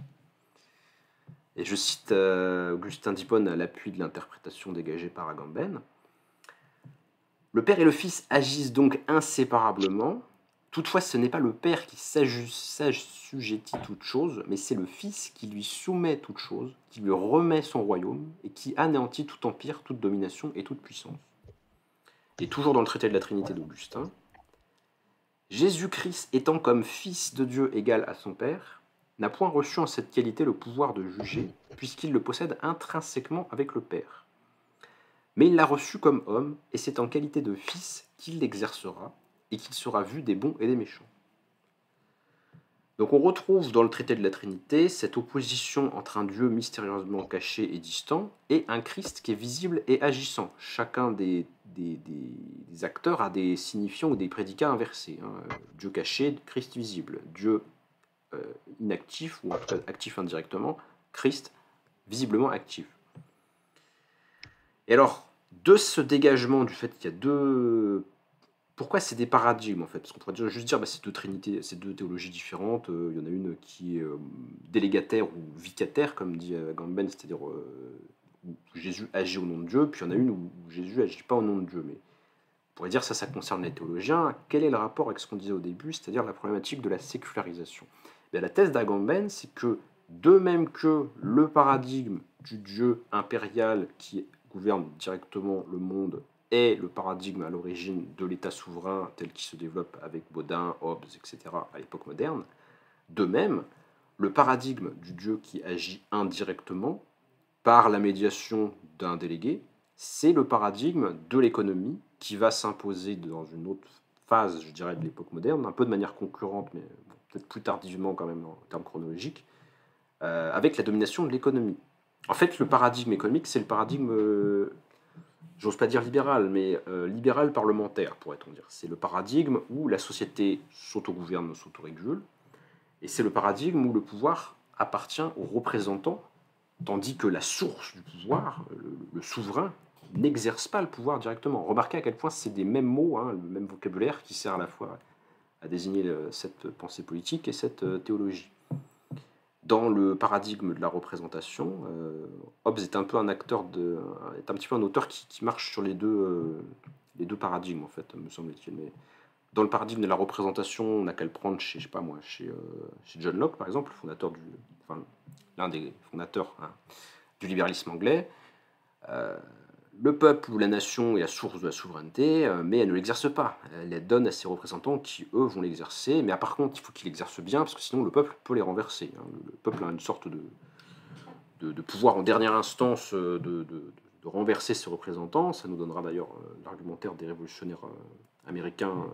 Et je cite Augustin d'Hippone à l'appui de l'interprétation dégagée par Agamben. Le Père et le Fils agissent donc inséparablement. Toutefois, ce n'est pas le Père qui s'assujettit toute chose, mais c'est le Fils qui lui soumet toute chose, qui lui remet son royaume et qui anéantit tout empire, toute domination et toute puissance. Et toujours dans le traité de la Trinité d'Augustin, Jésus-Christ étant comme Fils de Dieu égal à son Père, n'a point reçu en cette qualité le pouvoir de juger, puisqu'il le possède intrinsèquement avec le Père. Mais il l'a reçu comme homme, et c'est en qualité de Fils qu'il l'exercera, et qu'il sera vu des bons et des méchants. Donc on retrouve dans le traité de la Trinité cette opposition entre un Dieu mystérieusement caché et distant, et un Christ qui est visible et agissant. Chacun des acteurs a des signifiants ou des prédicats inversés. Hein. Dieu caché, Christ visible. Dieu inactif, ou en tout cas actif indirectement, Christ visiblement actif. Et alors, de ce dégagement du fait qu'il y a deux... Pourquoi c'est des paradigmes en fait? Parce qu'on pourrait juste dire c'est deux trinités, c'est deux théologies différentes. Il y en a une qui est délégataire ou vicataire, comme dit Agamben, c'est-à-dire où Jésus agit au nom de Dieu, puis il y en a une où Jésus agit pas au nom de Dieu. Mais on pourrait dire ça concerne les théologiens. Quel est le rapport avec ce qu'on disait au début, c'est-à-dire la problématique de la sécularisation? La thèse d'Agamben, c'est que de même que le paradigme du Dieu impérial qui gouverne directement le monde est le paradigme à l'origine de l'État souverain tel qu'il se développe avec Bodin, Hobbes, etc. à l'époque moderne, de même, le paradigme du Dieu qui agit indirectement par la médiation d'un délégué, c'est le paradigme de l'économie qui va s'imposer dans une autre phase, je dirais, de l'époque moderne, un peu de manière concurrente, mais peut-être plus tardivement quand même en termes chronologiques, avec la domination de l'économie. En fait, le paradigme économique, c'est le paradigme, j'ose pas dire libéral, mais libéral parlementaire, pourrait-on dire. C'est le paradigme où la société s'autogouverne, s'autorégule, et c'est le paradigme où le pouvoir appartient aux représentants, tandis que la source du pouvoir, le souverain, n'exerce pas le pouvoir directement. Remarquez à quel point c'est des mêmes mots, hein, le même vocabulaire qui sert à la fois à désigner cette pensée politique et cette théologie. Dans le paradigme de la représentation, Hobbes est un peu un acteur est un petit peu un auteur qui marche sur les deux paradigmes en fait, me semble-t-il. Mais dans le paradigme de la représentation, on n'a qu'à le prendre chez, je sais pas moi, chez John Locke par exemple, l'un des fondateurs du libéralisme anglais. Le peuple ou la nation est la source de la souveraineté, mais elle ne l'exerce pas. Elle la donne à ses représentants qui, eux, vont l'exercer. Mais par contre, il faut qu'ils l'exercent bien, parce que sinon le peuple peut les renverser. Le peuple a une sorte de pouvoir en dernière instance de renverser ses représentants. Ça nous donnera d'ailleurs l'argumentaire des révolutionnaires américains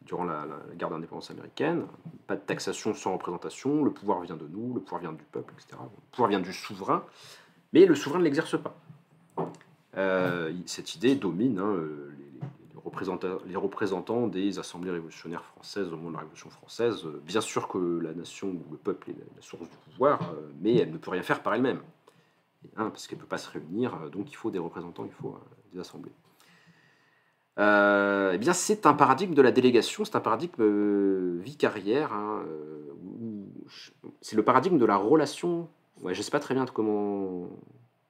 durant la guerre d'indépendance américaine. Pas de taxation sans représentation, le pouvoir vient de nous, le pouvoir vient du peuple, etc. Le pouvoir vient du souverain, mais le souverain ne l'exerce pas. Cette idée domine les représentants des assemblées révolutionnaires françaises au moment de la Révolution française. Bien sûr que la nation ou le peuple est la source du pouvoir, mais elle ne peut rien faire par elle-même. Parce qu'elle ne peut pas se réunir, donc il faut des représentants, il faut des assemblées. Eh bien, c'est un paradigme de la délégation, c'est un paradigme vicariaire. C'est le paradigme de la relation. Ouais, je ne sais pas très bien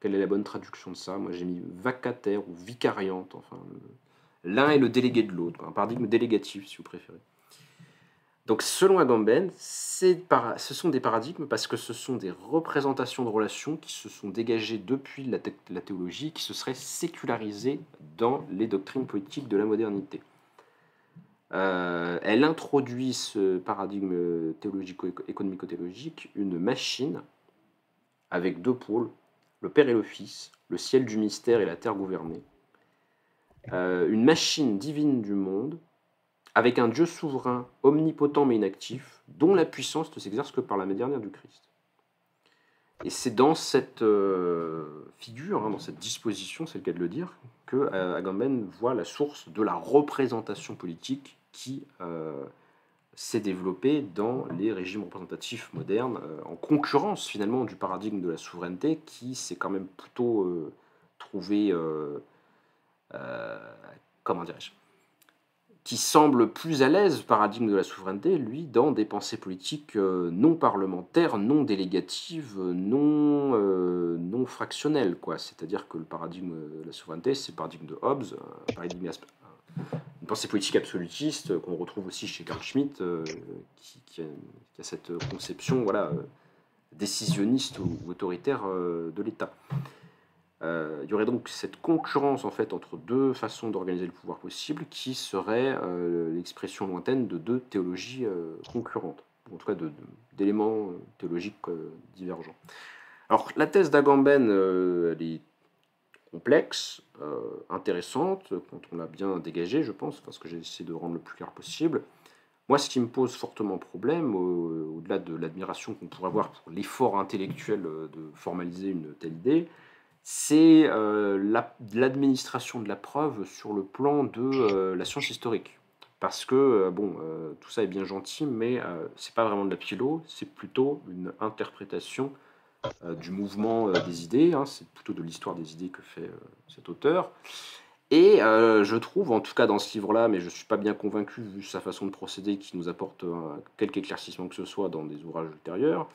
quelle est la bonne traduction de ça. Moi, j'ai mis vacataire ou vicariante. Enfin, l'un est le délégué de l'autre. Un paradigme délégatif, si vous préférez. Donc, selon Agamben, ce sont des paradigmes parce que ce sont des représentations de relations qui se sont dégagées depuis la théologie, qui se seraient sécularisées dans les doctrines politiques de la modernité. Elle introduit ce paradigme théologico-économico-théologique, une machine avec deux pôles, le Père et le Fils, le ciel du mystère et la terre gouvernée. Une machine divine du monde, avec un Dieu souverain, omnipotent mais inactif, dont la puissance ne s'exerce que par la main dernière du Christ. Et c'est dans cette figure, dans cette disposition, c'est le cas de le dire, que Agamben voit la source de la représentation politique qui s'est développée dans les régimes représentatifs modernes, en concurrence finalement du paradigme de la souveraineté qui s'est quand même plutôt trouvé, comment dirais-je, qui semble plus à l'aise, paradigme de la souveraineté, lui, dans des pensées politiques non parlementaires, non délégatives, non fractionnelles, quoi. C'est-à-dire que le paradigme de la souveraineté, c'est le paradigme de Hobbes, une pensée politique absolutiste qu'on retrouve aussi chez Carl Schmitt, qui a cette conception décisionniste ou autoritaire de l'État. Il y aurait donc cette concurrence en fait entre deux façons d'organiser le pouvoir possible qui serait l'expression lointaine de deux théologies concurrentes, en tout cas d'éléments théologiques divergents. Alors la thèse d'Agamben, elle est complexe, intéressante, quand on l'a bien dégagée, je pense, parce que j'ai essayé de rendre le plus clair possible. Moi, ce qui me pose fortement problème, au-delà de l'admiration qu'on pourrait avoir pour l'effort intellectuel de formaliser une telle idée, c'est l'administration de la preuve sur le plan de la science historique. Parce que, tout ça est bien gentil, mais c'est pas vraiment de la philo, c'est plutôt une interprétation du mouvement des idées, c'est plutôt de l'histoire des idées que fait cet auteur. Et je trouve, en tout cas dans ce livre-là, mais je ne suis pas bien convaincu vu sa façon de procéder qui nous apporte quelque éclaircissement que ce soit dans des ouvrages ultérieurs,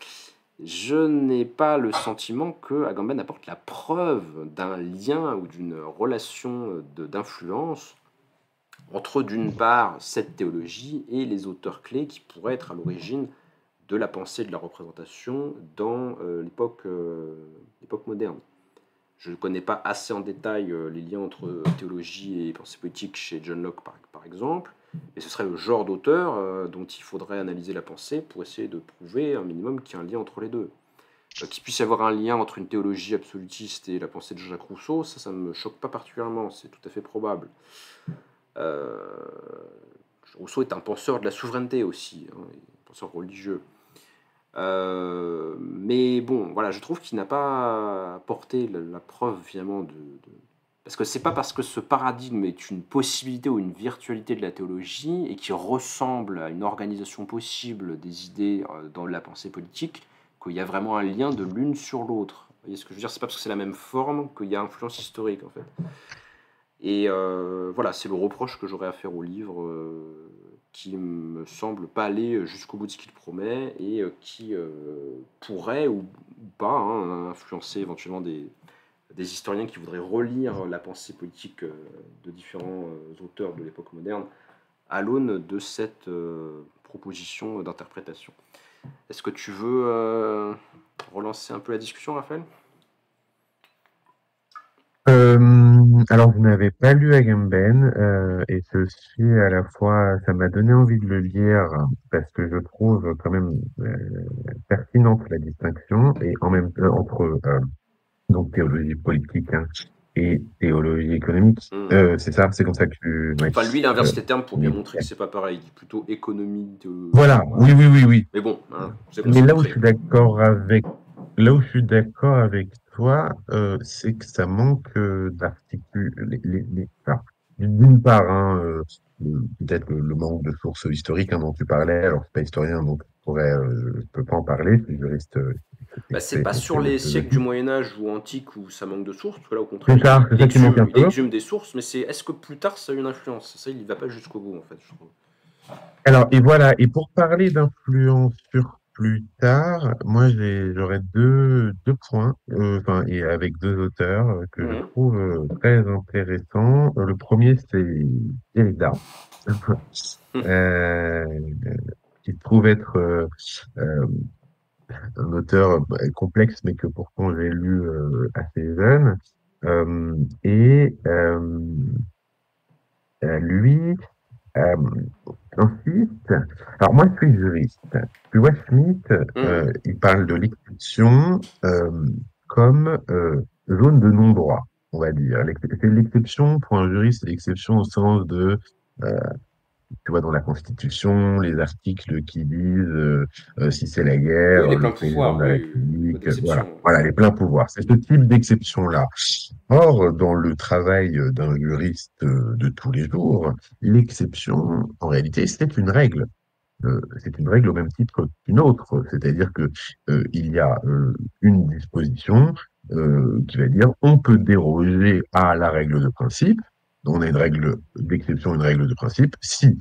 je n'ai pas le sentiment que Agamben apporte la preuve d'un lien ou d'une relation d'influence entre, d'une part, cette théologie et les auteurs clés qui pourraient être à l'origine de la pensée de la représentation dans l'époque moderne. Je ne connais pas assez en détail les liens entre théologie et pensée politique chez John Locke, par exemple, mais ce serait le genre d'auteur dont il faudrait analyser la pensée pour essayer de prouver un minimum qu'il y a un lien entre les deux. Qu'il puisse y avoir un lien entre une théologie absolutiste et la pensée de Jean-Jacques Rousseau, ça ne me choque pas particulièrement, c'est tout à fait probable. Rousseau est un penseur de la souveraineté aussi, un penseur religieux. Mais bon, voilà, je trouve qu'il n'a pas apporté la preuve finalement parce que c'est pas parce que ce paradigme est une possibilité ou une virtualité de la théologie et qui ressemble à une organisation possible des idées dans la pensée politique qu'il y a vraiment un lien de l'une sur l'autre. Vous voyez ce que je veux dire? C'est pas parce que c'est la même forme qu'il y a influence historique en fait. Et voilà, c'est le reproche que j'aurais à faire au livre qui me semble pas aller jusqu'au bout de ce qu'il promet et qui pourrait ou pas influencer éventuellement des historiens qui voudraient relire la pensée politique de différents auteurs de l'époque moderne à l'aune de cette proposition d'interprétation. Est-ce que tu veux relancer un peu la discussion, Raphaël? Alors, je n'avais pas lu Agamben et ceci, à la fois, ça m'a donné envie de le lire parce que je trouve quand même pertinente la distinction et en même temps entre donc théologie politique et théologie économique. Hmm. C'est ça, c'est comme ça que tu... Ouais. Enfin, lui, il Euh, inverse les termes pour bien mais- montrer que c'est pas pareil. Il dit plutôt économie de. voilà, Voilà. oui, oui, oui, oui. Mais bon, hein, c'est Mais là où je concentré. suis d'accord avec, là où je suis d'accord avec toi, c'est que ça manque d'articule. Enfin, d'une part, hein, peut-être le manque de sources historiques hein, dont tu parlais. Alors, je suis pas historien, donc je peux pas en parler. Je suis juriste Bah, c'est pas sur de les siècles du philosophie. Moyen-Âge ou antique où ça manque de sources, parce que là, au contraire, C'est ça qui manque un il peu. exhume des sources, mais c'est est-ce que plus tard ça a une influence? Ça, il va pas jusqu'au bout, en fait, je trouve. Alors, et voilà, et pour parler d'influence sur plus tard, moi j'aurais deux points, enfin, et avec deux auteurs que je Mhm. trouve très intéressants. Le premier, c'est Derrida, euh, qui se trouve être euh, un auteur complexe, mais que pourtant j'ai lu assez jeune. Euh, et lui, euh, insiste. Alors moi, je suis juriste. Tu vois, Schmitt, Mhm. il parle de l'exception comme zone de non-droit, on va dire. C'est l'exception pour un juriste, c'est l'exception au sens de, euh, tu vois, dans la Constitution, les articles qui disent si c'est la Oui, guerre, les le pleins président pouvoirs, de la oui, pas République, d'exception. voilà, voilà, les pleins pouvoirs. C'est ce type d'exception-là. Or, dans le travail d'un juriste de tous les jours, l'exception, en réalité, c'est une règle au même titre qu'une autre. C'est-à-dire que il y a une disposition qui va dire on peut déroger à la règle de principe. On a une règle d'exception, une règle de principe, si,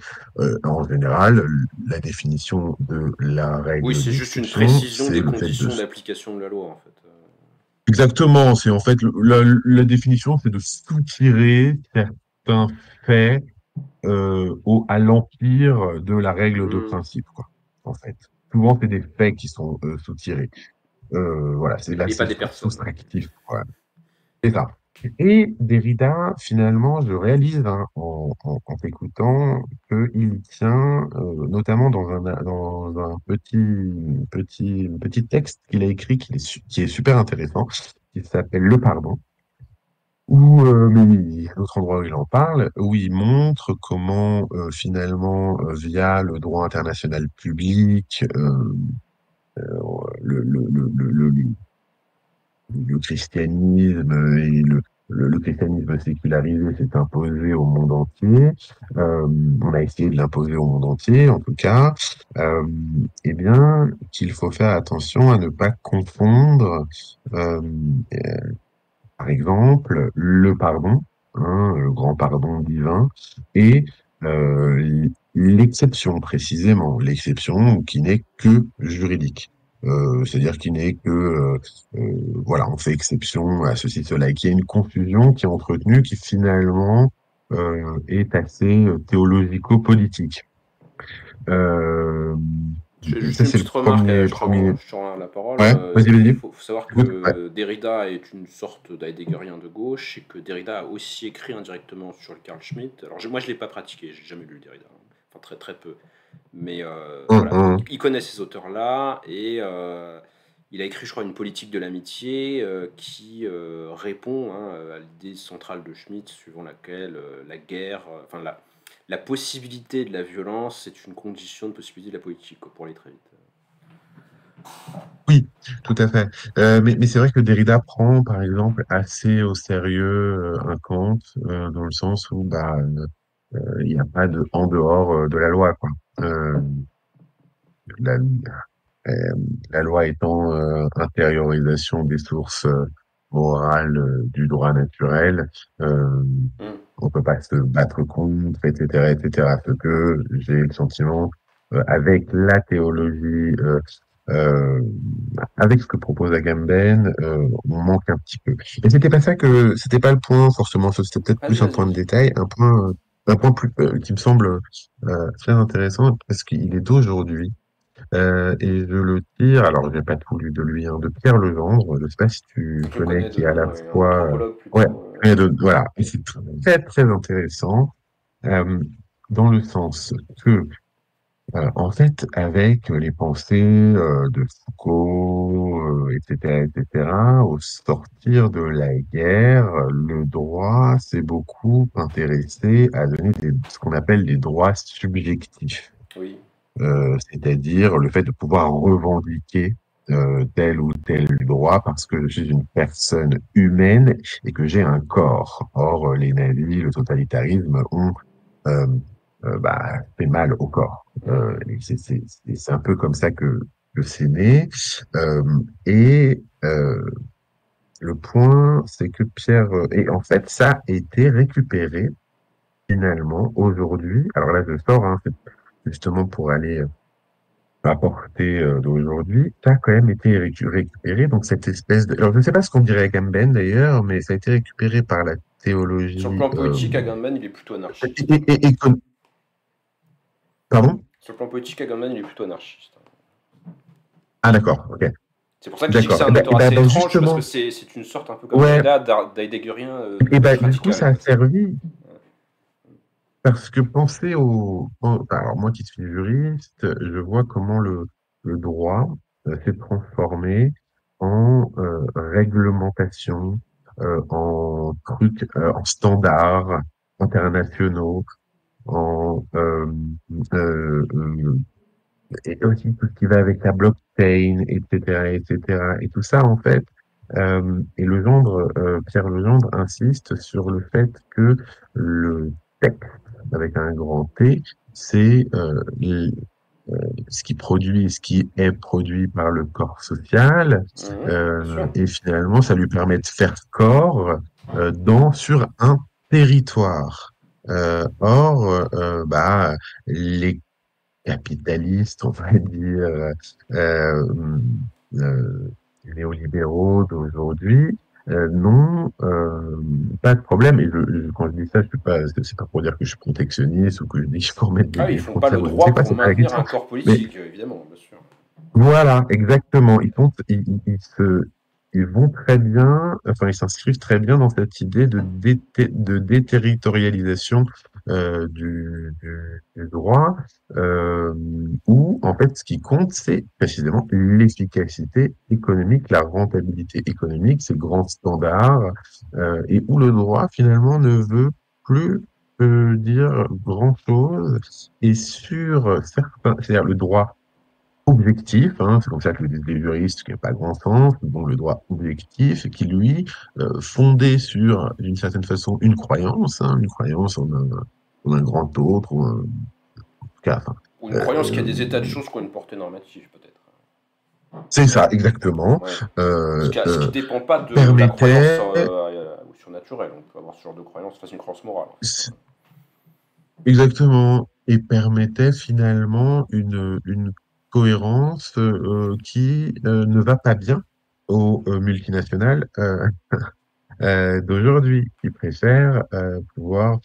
en général, la définition de la Oui, règle c'est juste une d'exception, précision c'est des le fait de... conditions d'application de la loi, en fait. Exactement, c'est en fait, la définition, c'est de soutirer certains faits à l'empire de la règle de Mhm. principe, quoi, en fait. Souvent, c'est des faits qui sont soutirés. Voilà, c'est là, Et c'est pas des personnes. soustractif, quoi. C'est ça. Et Derrida, finalement, je réalise hein, en t'écoutant qu'il tient, notamment dans un petit texte qu'il a écrit qui est super intéressant, qui s'appelle Le Pardon où, mais il y a d'autres endroits où il en parle, où il montre comment finalement, via le droit international public, le, le, le, le, le, le christianisme et le christianisme sécularisé s'est imposé au monde entier. On a essayé de l'imposer au monde entier, en tout cas. Euh, eh bien, qu'il faut faire attention à ne pas confondre euh, par exemple, le pardon, hein, le grand pardon divin, et l'exception précisément, l'exception qui n'est que juridique. C'est-à-dire qui n'est que, voilà, on fait exception à ceci, cela, et qu'il y a une confusion qui est entretenue, qui finalement est assez théologico-politique. Euh, J'ai juste Ça, une c'est le petite remarque, premier. je te rends la parole. Ouais, vas-y, vas-y. Faut savoir Écoute, ouais. que Derrida est une sorte d'heideggerien de gauche et que Derrida a aussi écrit indirectement sur le Carl Schmitt. Alors moi je l'ai pas pratiqué, j'ai jamais lu Derrida, enfin très très peu. Mais voilà, Hum. il connaît ces auteurs-là et il a écrit, je crois, une politique de l'amitié qui répond hein, à l'idée centrale de Schmitt, suivant laquelle la guerre, enfin la possibilité de la violence, c'est une condition de possibilité de la politique, quoi, pour aller très vite. Oui, tout à fait. Mais c'est vrai que Derrida prend, par exemple, assez au sérieux un Kant, dans le sens où bah, il n'y a pas de en dehors de la loi, quoi. La, euh, la loi étant intériorisation des sources morales du droit naturel, euh, Mm. on peut pas se battre contre, etc., etc. Ce que j'ai le sentiment, avec la théologie, euh, avec ce que propose Agamben, on manque un petit peu. Et c'était pas le point forcément, c'était peut-être Vas-y, plus un vas-y. point de détail, un point plus qui me semble très intéressant parce qu'il est d'aujourd'hui. Et je le tire, alors je n'ai pas tout lu de lui, hein, de Pierre Legendre, je ne sais pas si tu Je le connais, connais qui de est à la nom, ouais, un fois, anthropologue ouais, plutôt. voilà, et c'est très très intéressant, euh, dans le sens que En fait, avec les pensées de Foucault, etc., au sortir de la guerre, le droit s'est beaucoup intéressé à donner ce qu'on appelle des droits subjectifs, Oui. c'est-à-dire le fait de pouvoir revendiquer tel ou tel droit parce que je suis une personne humaine et que j'ai un corps. Or, les nazis, le totalitarisme ont euh, fait mal au corps. Mhm. Et c'est un peu comme ça que c'est né. Euh, et le point, c'est que Pierre, et en fait, ça a été récupéré finalement aujourd'hui. Alors là, je sors, hein, c'est justement pour aller apporter d'aujourd'hui. Ça a quand même été récupéré. Donc cette espèce de, alors je ne sais pas ce qu'on dirait à Gamben d'ailleurs, mais ça a été récupéré par la Sur le théologie. plan poétique, Agamben, il est plutôt anarchiste. Pardon? Sur le plan poétique, Agamben, il est plutôt anarchiste. Ah d'accord, ok, C'est pour ça que je dis que c'est d'accord. un auteur Et assez ben, étrange, parce que justement, c'est une sorte un peu comme ouais. Derrida, d'heideggerien Et ben, du coup, radical, ça a quoi. servi parce que penser alors moi qui suis juriste, je vois comment le droit s'est transformé en réglementation, en standards internationaux, en et aussi tout ce qui va avec la blockchain, etc., etc. Et tout ça, en fait, et Pierre Legendre insiste sur le fait que le texte, avec un grand T, c'est ce qui produit, ce qui est produit par le corps social, Mhm, bien sûr. et finalement, ça lui permet de faire corps sur un territoire. Les capitalistes, on va dire, euh, néolibéraux d'aujourd'hui, n'ont pas de problème. Et quand je dis ça, je suis pas, c'est pas pour dire que je suis protectionniste ou que je dis qu'il faut mettre Ah oui, ils des font pas frontières le ou je ne sais droit quoi, pour c'est pas la maintenir question. un corps Mais politique, évidemment, bien sûr. voilà, exactement. Ils vont très bien, enfin, ils s'inscrivent très bien dans cette idée de déterritorialisation du droit, euh, où, en fait, ce qui compte, c'est précisément l'efficacité économique, la rentabilité économique, ces grands standards, et où le droit, finalement, ne veut plus dire grand-chose, et sur certains, c'est-à-dire le droit objectif, hein, c'est comme ça que le disent les juristes, qui n'a pas grand sens, donc le droit objectif, qui lui, fondé sur, d'une certaine façon, une croyance en un grand autre, ou en tout cas, enfin, Ou une croyance qu'il y a euh, des états de choses qui ont une portée normative, peut-être. c'est ça, exactement, Ouais. euh, Ce qui euh, dépend pas de la croyance permettait, surnaturelle. On peut avoir ce genre de croyance face à une croyance morale, en fait. exactement, et permettait finalement une cohérence qui ne va pas bien aux multinationales d'aujourd'hui, qui préfèrent pouvoir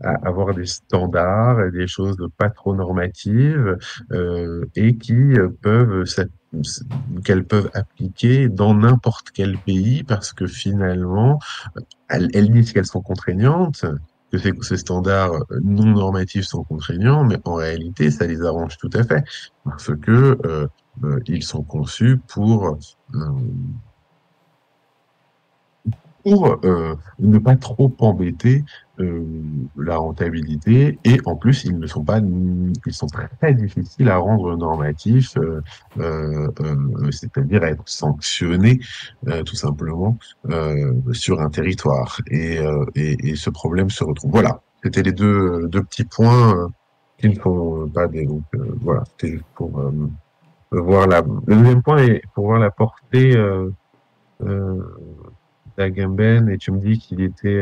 avoir des standards et des choses pas trop normatives et qui qu'elles peuvent appliquer dans n'importe quel pays parce que finalement, elles disent qu'elles sont contraignantes, que ces standards non normatifs sont contraignants, mais en réalité, ça les arrange tout à fait parce que ils sont conçus pour ne pas trop embêter la rentabilité et en plus ils sont très difficiles à rendre normatifs, c'est-à-dire à être sanctionnés tout simplement sur un territoire et ce problème se retrouve. Voilà, c'était les deux petits points qui ne sont pas des donc voilà, c'était juste pour voir le deuxième point est pour voir la portée euh, d'Agamben et tu me dis qu'il était,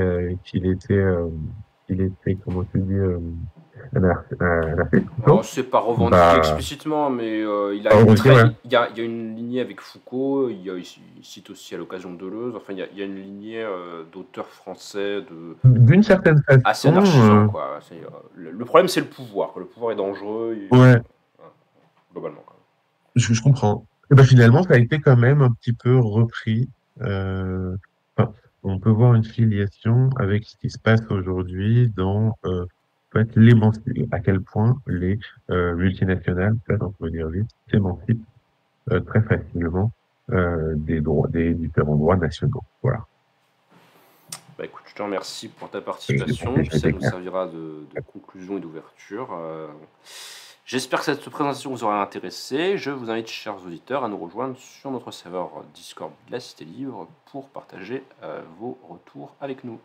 comment tu dis, anarchiste Oh, plutôt? c'est pas revendiqué Bah, explicitement, mais on va dire, ouais. il y a une lignée avec Foucault, il cite aussi à l'occasion Deleuze, enfin il y a une lignée d'auteurs français D'une certaine assez façon, anarchisants, quoi. Le problème, c'est le pouvoir, quoi. Le pouvoir est dangereux, ouais, voilà, globalement, quoi. je comprends. Et ben finalement, ça a été quand même un petit peu repris. Enfin, on peut voir une filiation avec ce qui se passe aujourd'hui dans en fait, à quel point les multinationales, peut-être on peut dire vite, s'émancipent très facilement des droits, des différents droits nationaux. Voilà. Bah écoute, je te remercie pour ta Je sais pas participation, si puis j'ai ça été nous clair. servira de conclusion et d'ouverture. J'espère que cette présentation vous aura intéressé. Je vous invite, chers auditeurs, à nous rejoindre sur notre serveur Discord de la Cité Libre pour partager vos retours avec nous.